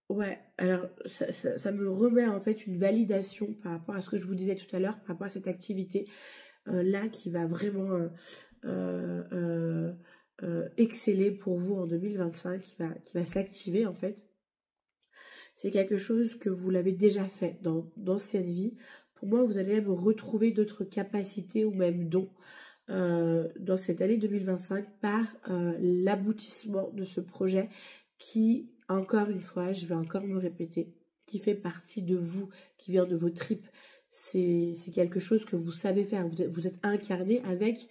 Ouais, alors ça me remet en fait une validation par rapport à ce que je vous disais tout à l'heure, par rapport à cette activité là qui va vraiment exceller pour vous en 2025, qui va s'activer en fait. C'est quelque chose que vous l'avez déjà fait dans cette vie. Pour moi, vous allez même retrouver d'autres capacités ou même dons dans cette année 2025 par l'aboutissement de ce projet qui, encore une fois, je vais encore me répéter, qui fait partie de vous, qui vient de vos tripes. C'est quelque chose que vous savez faire. Vous êtes incarné avec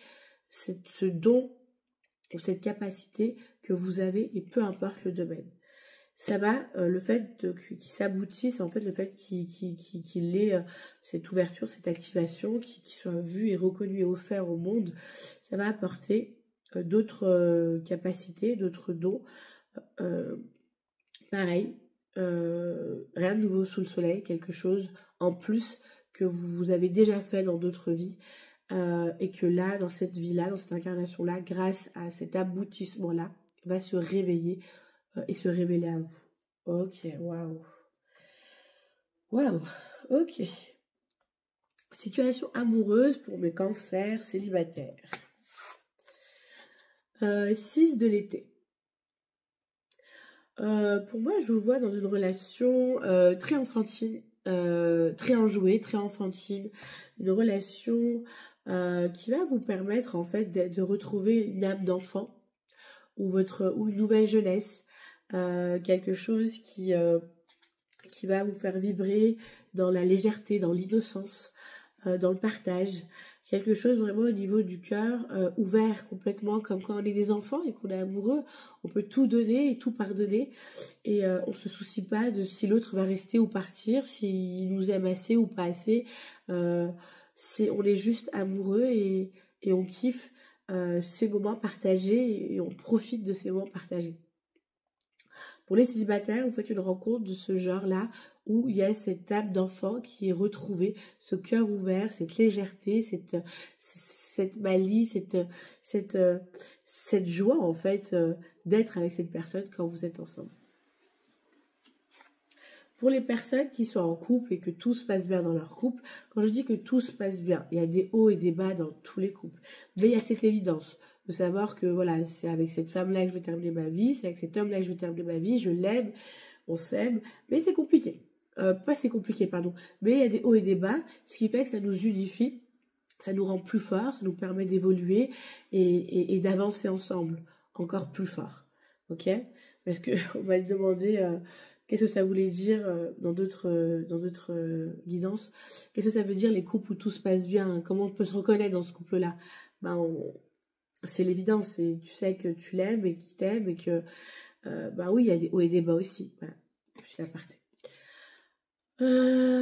ce don ou cette capacité que vous avez et peu importe le domaine. Ça va, le fait qu'il s'aboutisse, en fait, le fait qu'il ait cette ouverture, cette activation, qui soit vue et reconnue et offert au monde, ça va apporter d'autres capacités, d'autres dons. Pareil, rien de nouveau sous le soleil, quelque chose en plus que vous avez déjà fait dans d'autres vies. Et que là, dans cette vie-là, dans cette incarnation-là, grâce à cet aboutissement-là, va se réveiller et se révéler à vous. Ok, waouh. Waouh, ok. Situation amoureuse pour mes cancers célibataires. 6 de l'été. Pour moi, je vous vois dans une relation très enfantine, très enjouée, très enfantine. Une relation qui va vous permettre en fait de retrouver une âme d'enfant ou une nouvelle jeunesse. Quelque chose qui va vous faire vibrer dans la légèreté, dans l'innocence, dans le partage. Quelque chose vraiment au niveau du cœur, ouvert complètement, comme quand on est des enfants et qu'on est amoureux, on peut tout donner et tout pardonner. Et on ne se soucie pas de si l'autre va rester ou partir, s'il nous aime assez ou pas assez. On est juste amoureux et on kiffe ces moments partagés et on profite de ces moments partagés. Pour les célibataires, vous faites une rencontre de ce genre-là où il y a cette âme d'enfant qui est retrouvée, ce cœur ouvert, cette légèreté, cette malice, cette joie en fait d'être avec cette personne quand vous êtes ensemble. Pour les personnes qui sont en couple et que tout se passe bien dans leur couple, quand je dis que tout se passe bien, il y a des hauts et des bas dans tous les couples, mais il y a cette évidence de savoir que voilà, c'est avec cette femme-là que je vais terminer ma vie, c'est avec cet homme-là que je vais terminer ma vie, je l'aime, on s'aime, mais c'est compliqué. Pardon, mais il y a des hauts et des bas, ce qui fait que ça nous unifie, ça nous rend plus forts, ça nous permet d'évoluer et d'avancer ensemble, encore plus fort. Ok? Parce que on va te demander qu'est-ce que ça voulait dire dans d'autres guidances. Qu'est-ce que ça veut dire les couples où tout se passe bien? Comment on peut se reconnaître dans ce couple-là? C'est l'évidence, tu sais que tu l'aimes et qu'il t'aime et que oui, il y a des hauts et des bas aussi. Voilà, je suis aparté. Le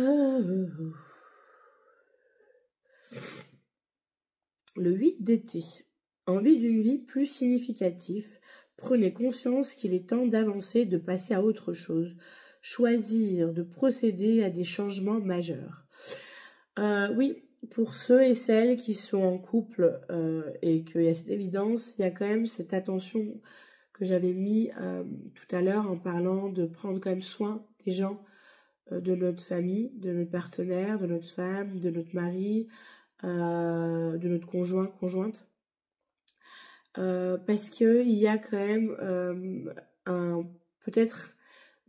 8 d'été. Envie d'une vie plus significative. Prenez conscience qu'il est temps d'avancer, de passer à autre chose. choisir de procéder à des changements majeurs. Oui, pour ceux et celles qui sont en couple et qu'il y a cette évidence, il y a quand même cette attention que j'avais mis tout à l'heure en parlant de prendre quand même soin des gens de notre famille, de notre partenaire, de notre femme, de notre mari, de notre conjoint, conjointe. Parce qu'il y a quand même peut-être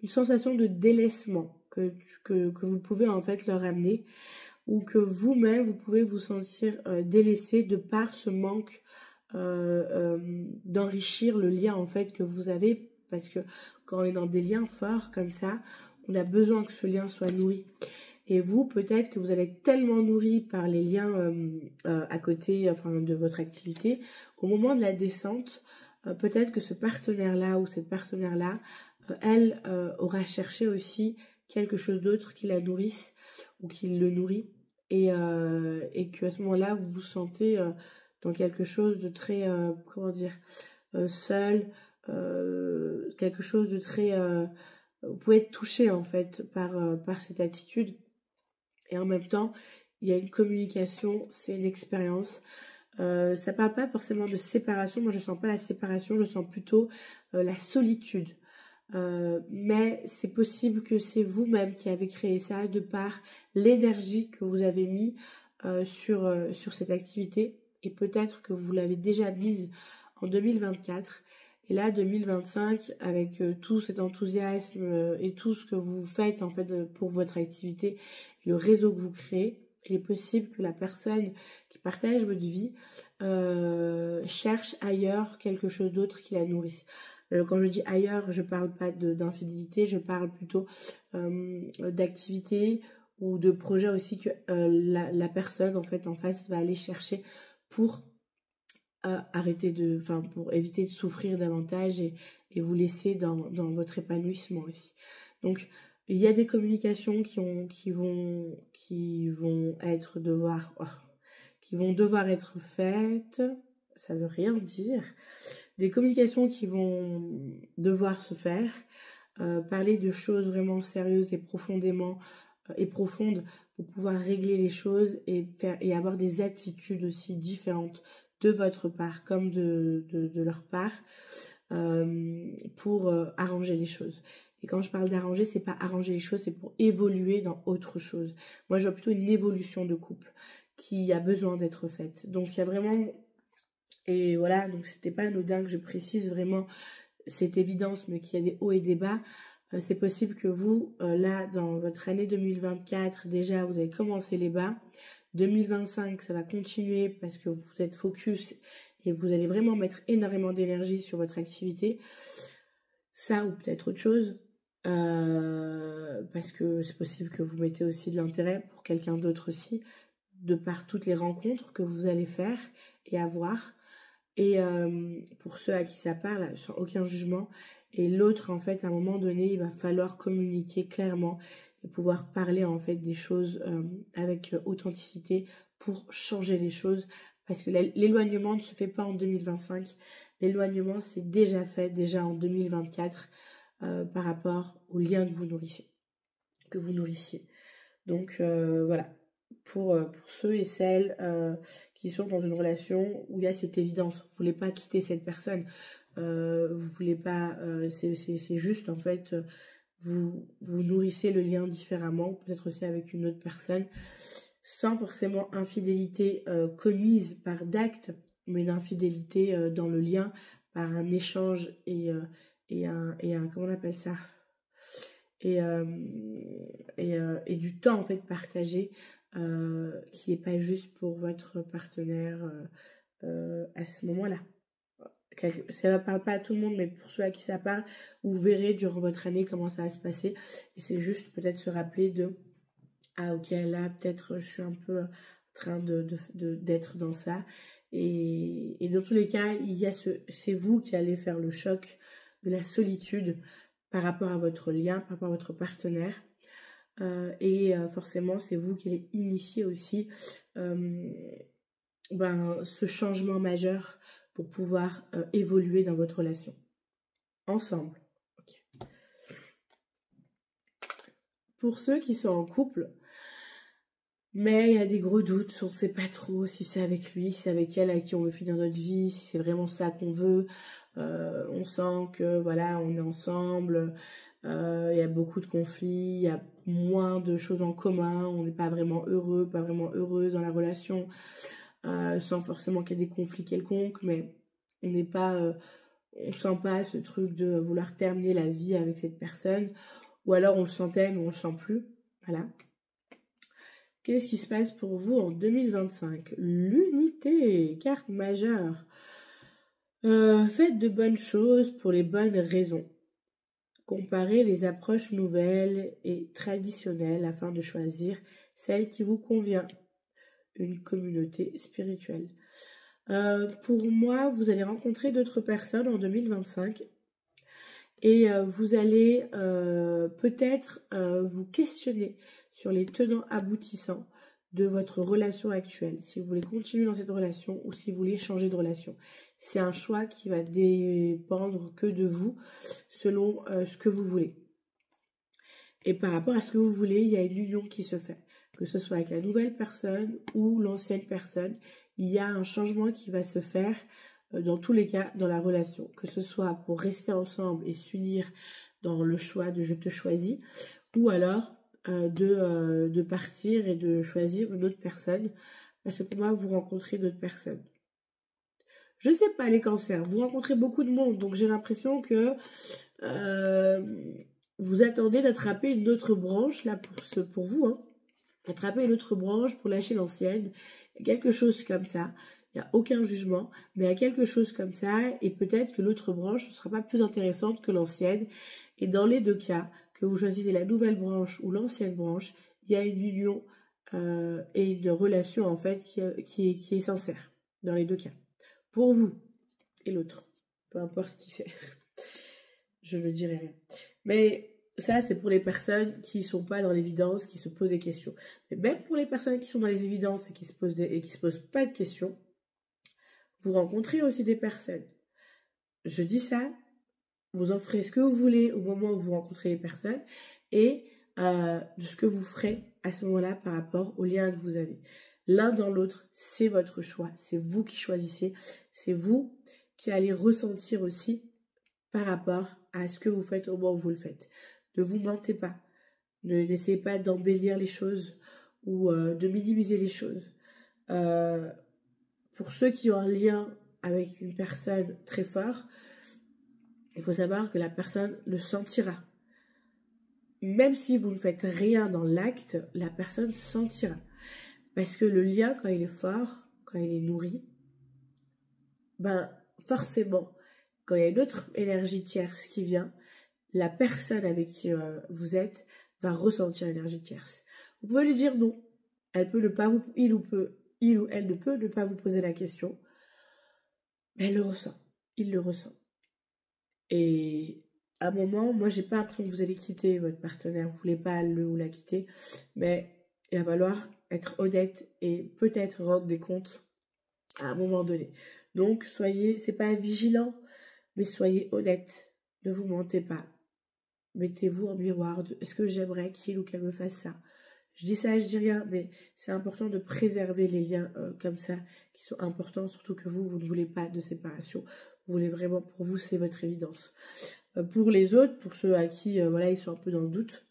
une sensation de délaissement que vous pouvez en fait leur amener, ou que vous-même vous pouvez vous sentir délaissé de par ce manque d'enrichir le lien en fait que vous avez, parce que quand on est dans des liens forts comme ça, on a besoin que ce lien soit nourri. Et vous, peut-être que vous allez être tellement nourri par les liens à côté de votre activité, au moment de la descente, peut-être que ce partenaire-là ou cette partenaire-là, elle aura cherché aussi quelque chose d'autre qui la nourrisse ou qui le nourrit, et qu'à ce moment-là, vous vous sentez dans quelque chose de très, seul, quelque chose de très... vous pouvez être touché en fait par cette attitude. Et en même temps, il y a une communication, c'est une expérience. Ça parle pas forcément de séparation. Moi, je sens pas la séparation, je sens plutôt la solitude. Mais c'est possible que c'est vous-même qui avez créé ça de par l'énergie que vous avez mis sur cette activité. Et peut-être que vous l'avez déjà mise en 2024. Et là, 2025, avec tout cet enthousiasme et tout ce que vous faites en fait pour votre activité et le réseau que vous créez, il est possible que la personne qui partage votre vie cherche ailleurs quelque chose d'autre qui la nourrisse. Quand je dis ailleurs, je parle pas d'infidélité, je parle plutôt d'activité ou de projet aussi que la personne en fait en face va aller chercher pour pour éviter de souffrir davantage et vous laisser dans votre épanouissement aussi. Donc il y a des communications qui vont devoir être faites. Ça veut rien dire. Des communications qui vont devoir se faire, parler de choses vraiment sérieuses et profondément et profondes pour pouvoir régler les choses et avoir des attitudes aussi différentes de votre part comme de leur part pour arranger les choses. Et quand je parle d'arranger, c'est pas arranger les choses, c'est pour évoluer dans autre chose. Moi, je vois plutôt une évolution de couple qui a besoin d'être faite. Donc, il y a vraiment... Et voilà, donc c'était pas anodin que je précise vraiment cette évidence, mais qu'il y a des hauts et des bas. C'est possible que vous, là, dans votre année 2024, déjà, vous avez commencé les bas. 2025, ça va continuer parce que vous êtes focus et vous allez vraiment mettre énormément d'énergie sur votre activité. Ça, ou peut-être autre chose. Parce que c'est possible que vous mettez aussi de l'intérêt pour quelqu'un d'autre aussi, de par toutes les rencontres que vous allez faire et avoir. Et pour ceux à qui ça parle, sans aucun jugement. Et l'autre, en fait, à un moment donné, il va falloir communiquer clairement et pouvoir parler, en fait, des choses avec authenticité pour changer les choses. Parce que l'éloignement ne se fait pas en 2025. L'éloignement, c'est déjà fait, déjà en 2024, par rapport au lien que vous nourrissiez. Donc, voilà. Pour ceux et celles qui sont dans une relation où il y a cette évidence, vous voulez pas quitter cette personne, vous voulez pas, c'est juste en fait, vous nourrissez le lien différemment, peut-être aussi avec une autre personne, sans forcément infidélité commise par d'acte, mais une infidélité dans le lien par un échange et un comment on appelle ça, et du temps en fait partagé, qui est pas juste pour votre partenaire à ce moment-là. Ça ne parle pas à tout le monde, mais pour ceux à qui ça parle, vous verrez durant votre année comment ça va se passer. Et c'est juste peut-être se rappeler ah ok, là peut-être je suis un peu en train d'être dans ça. Et dans tous les cas, c'est vous qui allez faire le choc de la solitude par rapport à votre lien, par rapport à votre partenaire. Forcément, c'est vous qui allez initier aussi ce changement majeur pour pouvoir évoluer dans votre relation. Ensemble. Okay. pour ceux qui sont en couple, mais il y a des gros doutes, on ne sait pas trop si c'est avec lui, si c'est avec elle à qui on veut finir notre vie, si c'est vraiment ça qu'on veut. On sent que voilà, on est ensemble, il y a beaucoup de conflits, il y a moins de choses en commun, on n'est pas vraiment heureux, pas vraiment heureuse dans la relation, sans forcément qu'il y ait des conflits quelconques, mais on n'est pas, on sent pas ce truc de vouloir terminer la vie avec cette personne, ou alors on le sentait mais on le sent plus, voilà. Qu'est-ce qui se passe pour vous en 2025? L'unité, carte majeure. Faites de bonnes choses pour les bonnes raisons. Comparez les approches nouvelles et traditionnelles afin de choisir celle qui vous convient. Une communauté spirituelle. Pour moi, vous allez rencontrer d'autres personnes en 2025 et vous allez peut-être vous questionner sur les tenants aboutissants de votre relation actuelle, si vous voulez continuer dans cette relation ou si vous voulez changer de relation. C'est un choix qui va dépendre que de vous, selon ce que vous voulez. Et par rapport à ce que vous voulez, il y a une union qui se fait. Que ce soit avec la nouvelle personne ou l'ancienne personne, il y a un changement qui va se faire dans tous les cas dans la relation. Que ce soit pour rester ensemble et s'unir dans le choix de « je te choisis » ou alors de partir et de choisir une autre personne. Parce que pour moi, vous rencontrez d'autres personnes. Je sais pas les cancers, vous rencontrez beaucoup de monde, donc j'ai l'impression que vous attendez d'attraper une autre branche, là, pour vous, hein. Attraper une autre branche pour lâcher l'ancienne, quelque chose comme ça. Il n'y a aucun jugement, mais il y a quelque chose comme ça, et peut-être que l'autre branche ne sera pas plus intéressante que l'ancienne. Et dans les deux cas, que vous choisissez la nouvelle branche ou l'ancienne branche, il y a une union et une relation, en fait, qui est sincère, dans les deux cas. Pour vous et l'autre, peu importe qui c'est. Je ne dirai rien. Mais ça, c'est pour les personnes qui ne sont pas dans l'évidence, qui se posent des questions. Mais même pour les personnes qui sont dans les évidences et qui se posent pas de questions, vous rencontrez aussi des personnes. Je dis ça, vous en ferez ce que vous voulez au moment où vous rencontrez les personnes et de ce que vous ferez à ce moment-là par rapport au lien que vous avez. L'un dans l'autre, c'est votre choix. C'est vous qui choisissez. C'est vous qui allez ressentir aussi par rapport à ce que vous faites au moment où vous le faites. Ne vous mentez pas. N'essayez pas d'embellir les choses ou de minimiser les choses. Pour ceux qui ont un lien avec une personne très fort, il faut savoir que la personne le sentira. Même si vous ne faites rien dans l'acte, la personne sentira. Parce que le lien, quand il est fort, quand il est nourri, ben forcément, quand il y a une autre énergie tierce qui vient, la personne avec qui vous êtes va ressentir l'énergie tierce. Vous pouvez lui dire non. Elle peut ne pas vous, il ou elle ne peut ne pas vous poser la question. Mais elle le ressent. Il le ressent. Et à un moment, moi, j'ai pas l'impression que vous allez quitter votre partenaire. Vous voulez pas le ou la quitter. Mais il va falloir être honnête et peut-être rendre des comptes à un moment donné. Donc, c'est pas vigilant, mais soyez honnête. Ne vous mentez pas. Mettez-vous en miroir. Est-ce que j'aimerais qu'il ou qu'elle me fasse ça? Je dis ça, je dis rien, mais c'est important de préserver les liens comme ça, qui sont importants, surtout que vous ne voulez pas de séparation. Vous voulez vraiment, pour vous, c'est votre évidence. Pour les autres, pour ceux à qui, voilà, ils sont un peu dans le doute,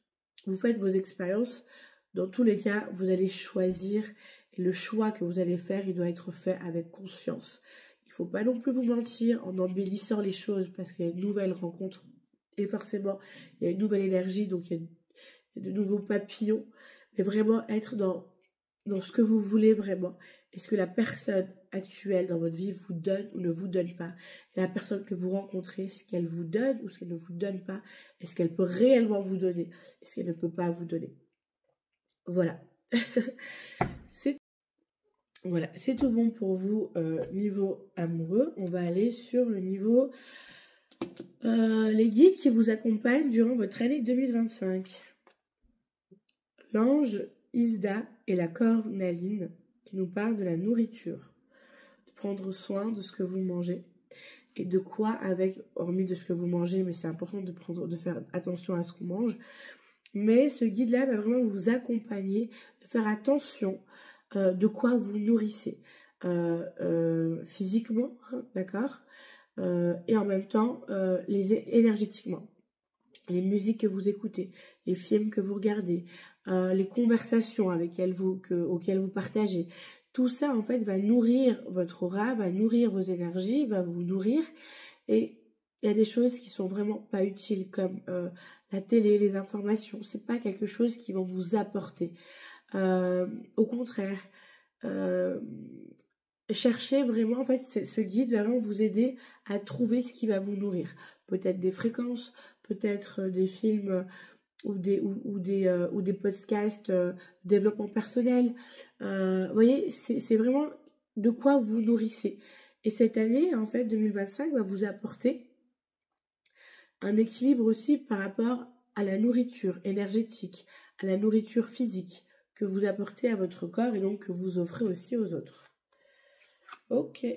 vous faites vos expériences. Dans tous les cas, vous allez choisir, et le choix que vous allez faire, il doit être fait avec conscience. Il ne faut pas non plus vous mentir en embellissant les choses, parce qu'il y a une nouvelle rencontre, et forcément, il y a une nouvelle énergie, donc il y a de nouveaux papillons, mais vraiment être dans ce que vous voulez vraiment. Est-ce que la personne actuelle dans votre vie vous donne ou ne vous donne pas? Et la personne que vous rencontrez, ce qu'elle vous donne ou ce qu'elle ne vous donne pas? Est-ce qu'elle peut réellement vous donner? Est-ce qu'elle ne peut pas vous donner? Voilà. C'est tout bon pour vous niveau amoureux. On va aller sur le niveau les guides qui vous accompagnent durant votre année 2025. L'ange Isda et la cornaline qui nous parle de la nourriture, de prendre soin de ce que vous mangez et de quoi avec, hormis de ce que vous mangez, mais c'est important de faire attention à ce qu'on mange, mais ce guide-là va vraiment vous accompagner, de faire attention de quoi vous nourrissez physiquement, hein, d'accord, et en même temps énergétiquement. Les musiques que vous écoutez, les films que vous regardez, les conversations auxquelles vous partagez. Tout ça, en fait, va nourrir votre aura, va nourrir vos énergies, va vous nourrir. Et il y a des choses qui sont vraiment pas utiles, comme la télé, les informations. C'est pas quelque chose qui vont vous apporter. Au contraire, cherchez vraiment, en fait, ce guide va vraiment vous aider à trouver ce qui va vous nourrir. Peut-être des fréquences, peut-être des films ou des podcasts développement personnel. Vous voyez, c'est vraiment de quoi vous nourrissez. Et cette année, en fait, 2025 va vous apporter un équilibre aussi par rapport à la nourriture énergétique, à la nourriture physique que vous apportez à votre corps et donc que vous offrez aussi aux autres. Ok,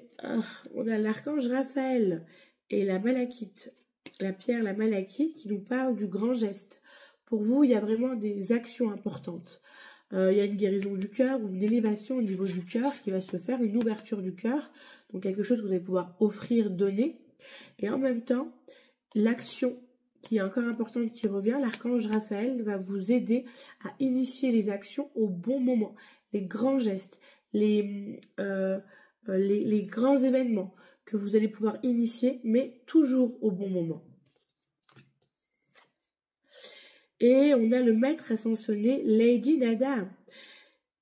on a l'archange Raphaël et la malachite, la pierre, la malachite, qui nous parle du grand geste. Pour vous, il y a vraiment des actions importantes. Il y a une guérison du cœur ou une élévation au niveau du cœur qui va se faire, une ouverture du cœur, donc quelque chose que vous allez pouvoir offrir, donner. Et en même temps, l'action qui est encore importante qui revient, l'archange Raphaël va vous aider à initier les actions au bon moment, les grands gestes, les grands événements que vous allez pouvoir initier, mais toujours au bon moment. Et on a le maître ascensionné, Lady Nada.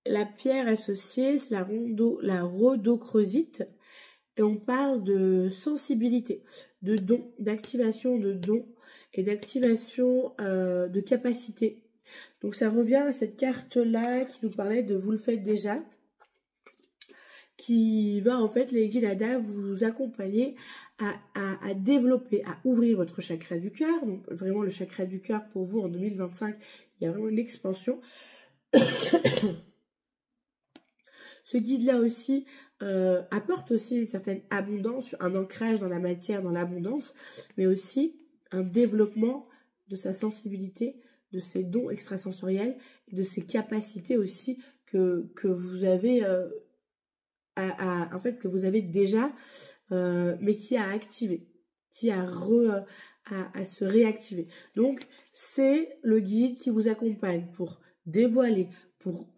La pierre associée, c'est la rhodochrosite. Et on parle de sensibilité, de don, d'activation de dons et d'activation de capacité. Donc ça revient à cette carte-là qui nous parlait de vous le faites déjà, qui va en fait, Lady Nada, vous accompagner à développer, à ouvrir votre chakra du cœur. Donc vraiment le chakra du cœur pour vous en 2025, il y a vraiment une expansion. Ce guide-là aussi apporte aussi une certaine abondance, un ancrage dans la matière, dans l'abondance, mais aussi un développement de sa sensibilité, de ses dons extrasensoriels, et de ses capacités aussi que vous avez en fait, que vous avez déjà, mais qui a activé, qui a à se réactiver. Donc, c'est le guide qui vous accompagne pour dévoiler, pour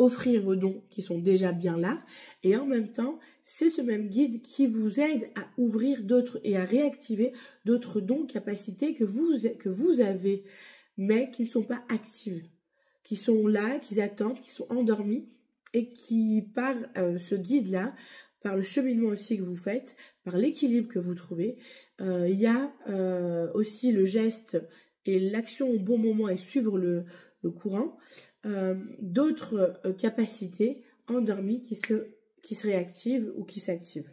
offrir vos dons qui sont déjà bien là. Et en même temps, c'est ce même guide qui vous aide à ouvrir d'autres et à réactiver d'autres dons, capacités que vous avez, mais qui ne sont pas actives, qui sont là, qui attendent, qui sont endormis, et qui, par ce guide-là, par le cheminement aussi que vous faites, par l'équilibre que vous trouvez, il y a aussi le geste et l'action au bon moment et suivre le courant, d'autres capacités endormies qui se réactivent ou qui s'activent.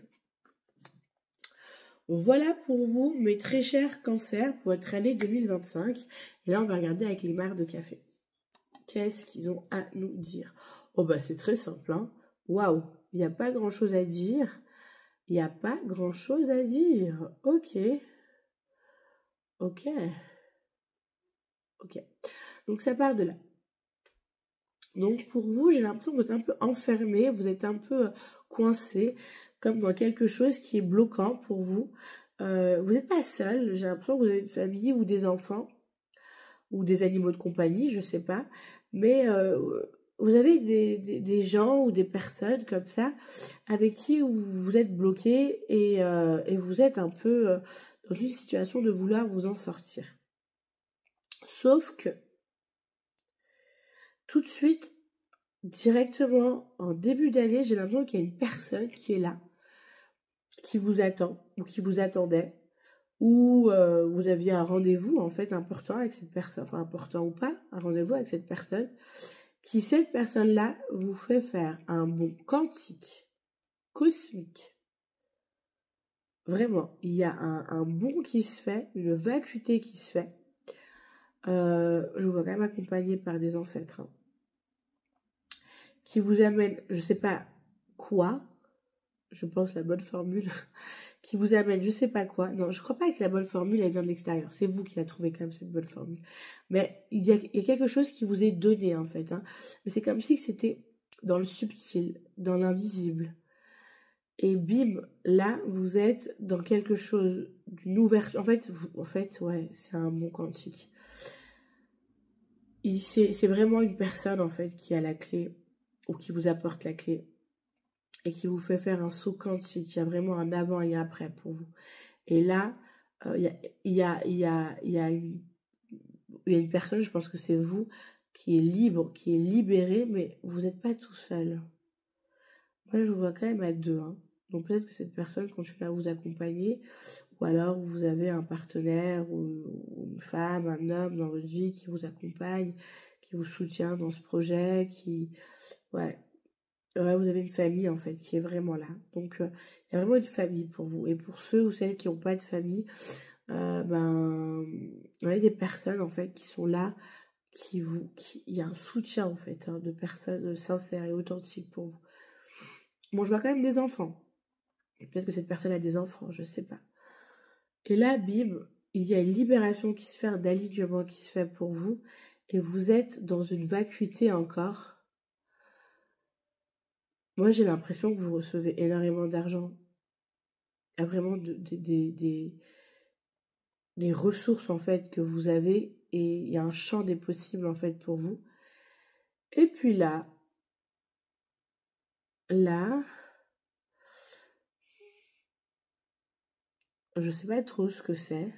Voilà pour vous, mes très chers cancers, pour votre année 2025. Et là, on va regarder avec les marcs de café. Qu'est-ce qu'ils ont à nous dire? Oh bah c'est très simple, hein. Waouh, il n'y a pas grand-chose à dire. Il n'y a pas grand-chose à dire. Ok. Ok. Ok. Donc ça part de là. Donc pour vous, j'ai l'impression que vous êtes un peu enfermé, vous êtes un peu coincé, comme dans quelque chose qui est bloquant pour vous. Vous n'êtes pas seul, j'ai l'impression que vous avez une famille ou des enfants, ou des animaux de compagnie, je sais pas. Mais vous avez des gens ou des personnes comme ça avec qui vous êtes bloqué et vous êtes un peu dans une situation de vouloir vous en sortir. Sauf que tout de suite, directement en début d'année, j'ai l'impression qu'il y a une personne qui est là, qui vous attend ou qui vous attendait, ou vous aviez un rendez-vous en fait important avec cette personne, enfin important ou pas, un rendez-vous avec cette personne, qui cette personne-là vous fait faire un bond quantique, cosmique. Vraiment, il y a un bond qui se fait, une vacuité qui se fait. Je vous vois quand même accompagné par des ancêtres, hein, qui vous amène, je sais pas quoi, je pense la bonne formule, qui vous amène je sais pas quoi. Non, je crois pas que la bonne formule, elle vient de l'extérieur. C'est vous qui la trouvez quand même, cette bonne formule. Mais il y a quelque chose qui vous est donné, en fait. Hein. Mais c'est comme si c'était dans le subtil, dans l'invisible. Et bim, là, vous êtes dans quelque chose d'une ouverture. En fait, ouais, c'est un bon quantique. C'est vraiment une personne, en fait, qui a la clé, ou qui vous apporte la clé, et qui vous fait faire un saut quantique. Il y a vraiment un avant et un après pour vous. Et là, il y a une personne, je pense que c'est vous, qui est libre, qui est libérée, mais vous n'êtes pas tout seul. Moi, je vous vois quand même à deux. Hein. Donc peut-être que cette personne continue à vous accompagner, ou alors vous avez un partenaire, ou une femme, un homme dans votre vie qui vous accompagne, qui vous soutient dans ce projet, Ouais, vous avez une famille en fait qui est vraiment là. Donc il y a vraiment une famille pour vous. Et pour ceux ou celles qui n'ont pas de famille, il y a des personnes en fait qui sont là, il y a un soutien en fait hein, de personnes sincères et authentiques pour vous. Bon, je vois quand même des enfants. Peut-être que cette personne a des enfants, je sais pas. Et là, bim, il y a une libération qui se fait, un alignement qui se fait pour vous, et vous êtes dans une vacuité encore. Moi, j'ai l'impression que vous recevez énormément d'argent. Il y a vraiment des ressources en fait que vous avez, et il y a un champ des possibles en fait pour vous. Et puis là, je sais pas trop ce que c'est,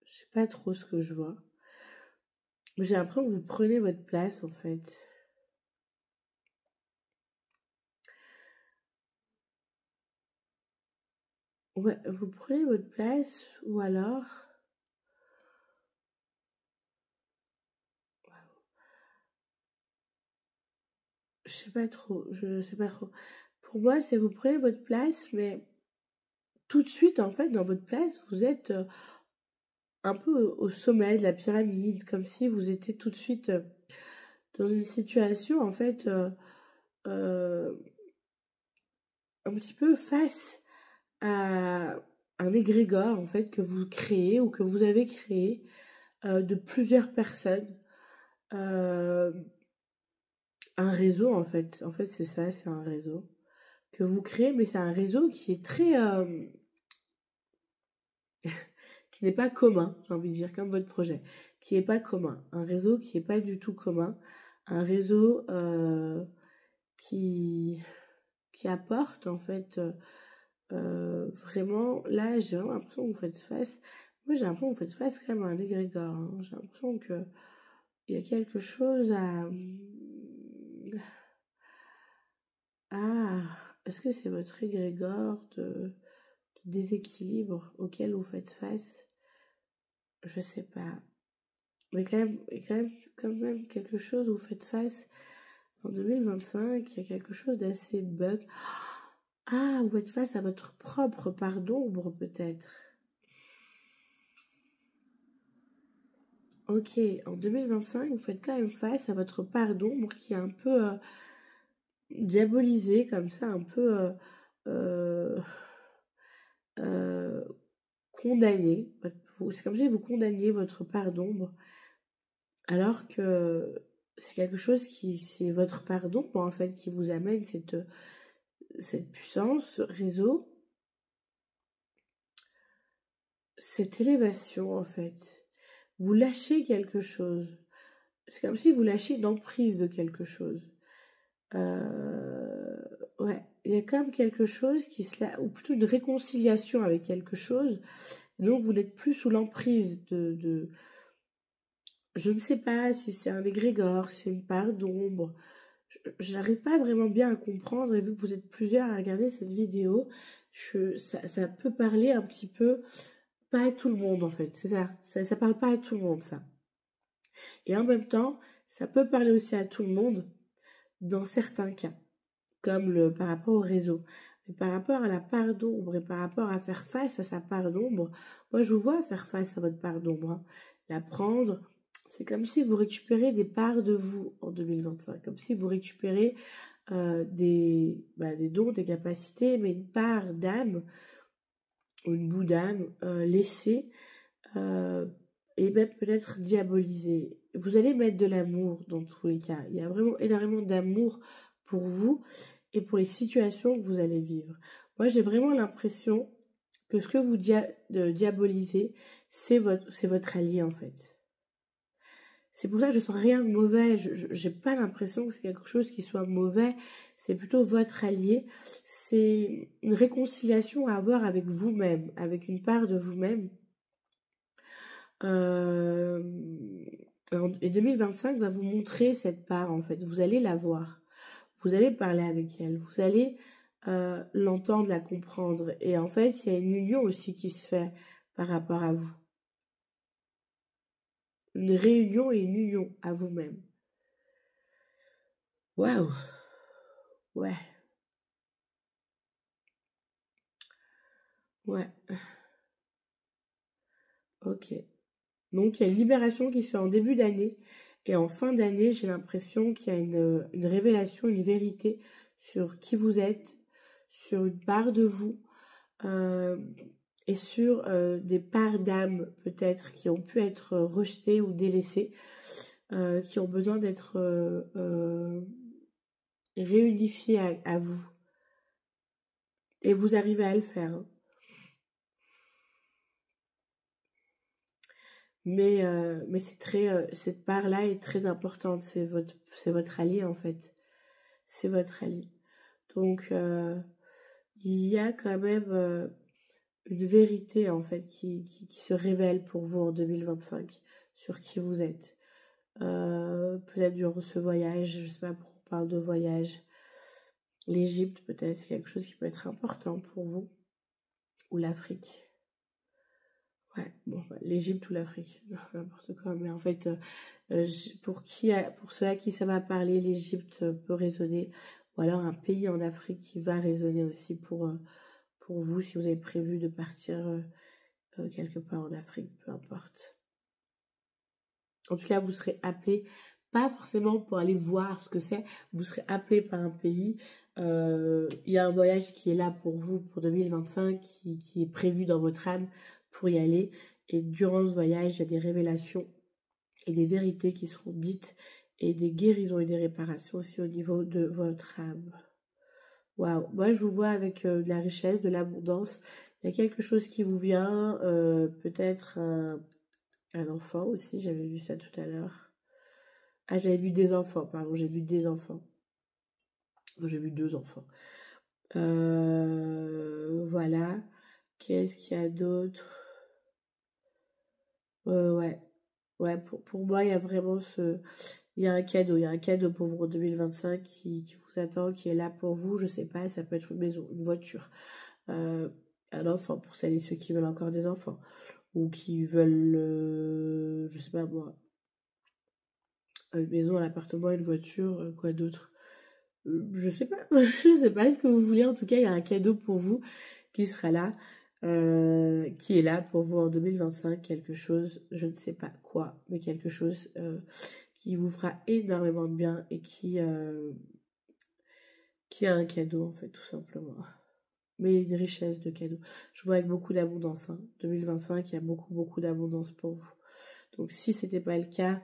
je sais pas trop ce que je vois, mais j'ai l'impression que vous prenez votre place en fait. Ouais, vous prenez votre place, ou alors, je sais pas trop, je sais pas trop. Pour moi, c'est vous prenez votre place, mais tout de suite, en fait, dans votre place, vous êtes un peu au sommet de la pyramide, comme si vous étiez tout de suite dans une situation, en fait, euh, un petit peu face à un égrégore, en fait, que vous créez ou que vous avez créé de plusieurs personnes. Euh, un réseau, en fait. En fait, c'est ça, c'est un réseau que vous créez, mais c'est un réseau qui est très... qui n'est pas commun, j'ai envie de dire, comme votre projet, qui n'est pas commun. Un réseau qui n'est pas du tout commun. Un réseau qui, qui apporte, en fait, vraiment... Là, j'ai vraiment l'impression que vous faites face... Moi, j'ai l'impression que vous faites face quand même à un égrégore. Hein. J'ai l'impression que il y a quelque chose à... Ah, est-ce que c'est votre égrégore de déséquilibre auquel vous faites face? Je sais pas. Mais quand même quelque chose où vous faites face en 2025, il y a quelque chose d'assez bug. Ah, vous faites face à votre propre part d'ombre peut-être. Ok, en 2025, vous faites quand même face à votre part d'ombre qui est un peu diabolisée comme ça, un peu euh, euh, condamnée. C'est comme si vous condamniez votre part d'ombre, alors que c'est quelque chose c'est votre part d'ombre en fait qui vous amène cette puissance, ce réseau, cette élévation en fait. Vous lâchez quelque chose. C'est comme si vous lâchiez l'emprise de quelque chose. Ouais, il y a quand même quelque chose ou plutôt une réconciliation avec quelque chose. Donc vous n'êtes plus sous l'emprise je ne sais pas si c'est un égrégore, si c'est une part d'ombre. Je n'arrive pas vraiment bien à comprendre, et vu que vous êtes plusieurs à regarder cette vidéo, ça peut parler un petit peu, pas à tout le monde en fait, c'est ça. Ça parle pas à tout le monde ça. Et en même temps, ça peut parler aussi à tout le monde dans certains cas, comme par rapport au réseau. Mais par rapport à la part d'ombre et par rapport à faire face à sa part d'ombre, moi je vous vois faire face à votre part d'ombre. Hein. La prendre, c'est comme si vous récupérez des parts de vous en 2025, comme si vous récupérez des dons, des capacités, mais une part d'âme ou une bout d'âme laissée et même peut-être diabolisée. Vous allez mettre de l'amour dans tous les cas. Il y a vraiment énormément d'amour pour vous et pour les situations que vous allez vivre. Moi, j'ai vraiment l'impression que ce que vous diabolisez, c'est votre allié en fait. C'est pour ça que je sens rien de mauvais. Je n'ai pas l'impression que c'est quelque chose qui soit mauvais. C'est plutôt votre allié. C'est une réconciliation à avoir avec vous-même, avec une part de vous-même. Et 2025 va vous montrer cette part en fait. Vous allez la voir. Vous allez parler avec elle. Vous allez l'entendre, la comprendre. Et en fait, il y a une union aussi qui se fait par rapport à vous. Une réunion et une union à vous-même. Waouh! Ouais. Ouais. Ok. Donc, il y a une libération qui se fait en début d'année. Et en fin d'année, j'ai l'impression qu'il y a une révélation, une vérité sur qui vous êtes, sur une part de vous, et sur des parts d'âme peut-être qui ont pu être rejetées ou délaissées, qui ont besoin d'être réunifiées à vous. Et vous arrivez à le faire. Hein. Mais c'est très, cette part-là est très importante. C'est votre allié en fait. C'est votre allié. Donc il y a quand même une vérité en fait qui se révèle pour vous en 2025 sur qui vous êtes. Peut-être durant ce voyage, je sais pas pourquoi on parle de voyage. L'Égypte peut-être, c'est quelque chose qui peut être important pour vous. Ou l'Afrique. Ouais, bon, l'Égypte ou l'Afrique, n'importe quoi. Mais en fait, pour ceux à qui ça va parler, l'Égypte peut résonner. Ou alors un pays en Afrique qui va résonner aussi pour vous, si vous avez prévu de partir quelque part en Afrique, peu importe. En tout cas, vous serez appelé, pas forcément pour aller voir ce que c'est, vous serez appelé par un pays. Il y a un voyage qui est là pour vous, pour 2025, qui est prévu dans votre âme pour y aller. Et durant ce voyage, il y a des révélations et des vérités qui seront dites et des guérisons et des réparations aussi au niveau de votre âme. Waouh, moi je vous vois avec de la richesse, de l'abondance. Il y a quelque chose qui vous vient, peut-être un enfant aussi, j'avais vu ça tout à l'heure. Ah, j'avais vu des enfants, pardon, j'ai vu des enfants. Enfin, j'ai vu 2 enfants. Voilà. Qu'est-ce qu'il y a d'autre? Ouais. Ouais, pour moi, il y a vraiment il y a un cadeau pour vous en 2025 qui vous attend, qui est là pour vous, je sais pas, ça peut être une maison, une voiture, un enfant, pour celles et ceux qui veulent encore des enfants, ou qui veulent, je sais pas moi, une maison, un appartement, une voiture, quoi d'autre? Je sais pas, je sais pas ce que vous voulez, en tout cas, il y a un cadeau pour vous qui sera là. Qui est là pour vous en 2025, quelque chose, je ne sais pas quoi, mais quelque chose qui vous fera énormément de bien et qui a un cadeau en fait, tout simplement. Mais une richesse de cadeaux. Je vois avec beaucoup d'abondance. Hein. 2025, il y a beaucoup d'abondance pour vous. Donc si c'était pas le cas,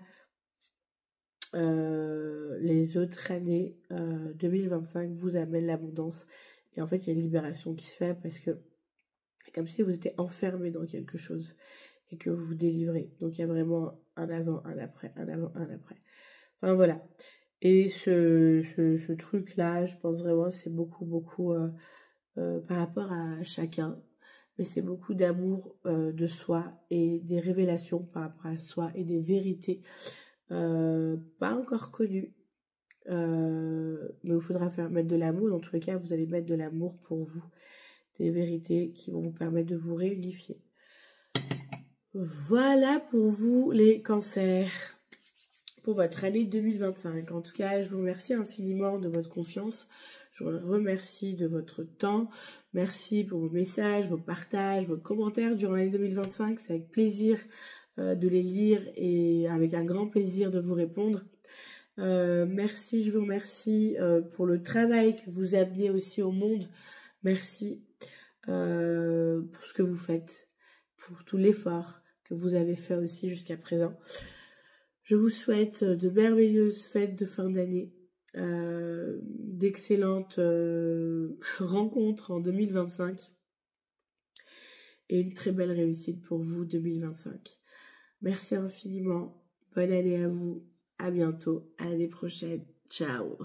les autres années, 2025 vous amène l'abondance. Et en fait, il y a une libération qui se fait parce que c'est comme si vous étiez enfermé dans quelque chose et que vous vous délivrez. Donc il y a vraiment un avant, un après, un avant, un après. Enfin voilà. Et ce truc-là, je pense vraiment, c'est beaucoup par rapport à chacun. Mais c'est beaucoup d'amour de soi et des révélations par rapport à soi et des vérités pas encore connues. Mais il faudra mettre de l'amour. Dans tous les cas, vous allez mettre de l'amour pour vous. Des vérités qui vont vous permettre de vous réunifier. Voilà pour vous les cancers, pour votre année 2025. En tout cas, je vous remercie infiniment de votre confiance. Je vous remercie de votre temps. Merci pour vos messages, vos partages, vos commentaires durant l'année 2025. C'est avec plaisir de les lire et avec un grand plaisir de vous répondre. Merci, je vous remercie pour le travail que vous amenez aussi au monde. Merci. pour ce que vous faites, pour tout l'effort que vous avez fait aussi jusqu'à présent. Je vous souhaite de merveilleuses fêtes de fin d'année, d'excellentes rencontres en 2025 et une très belle réussite pour vous 2025. Merci infiniment, bonne année à vous, à bientôt, à l'année prochaine, ciao.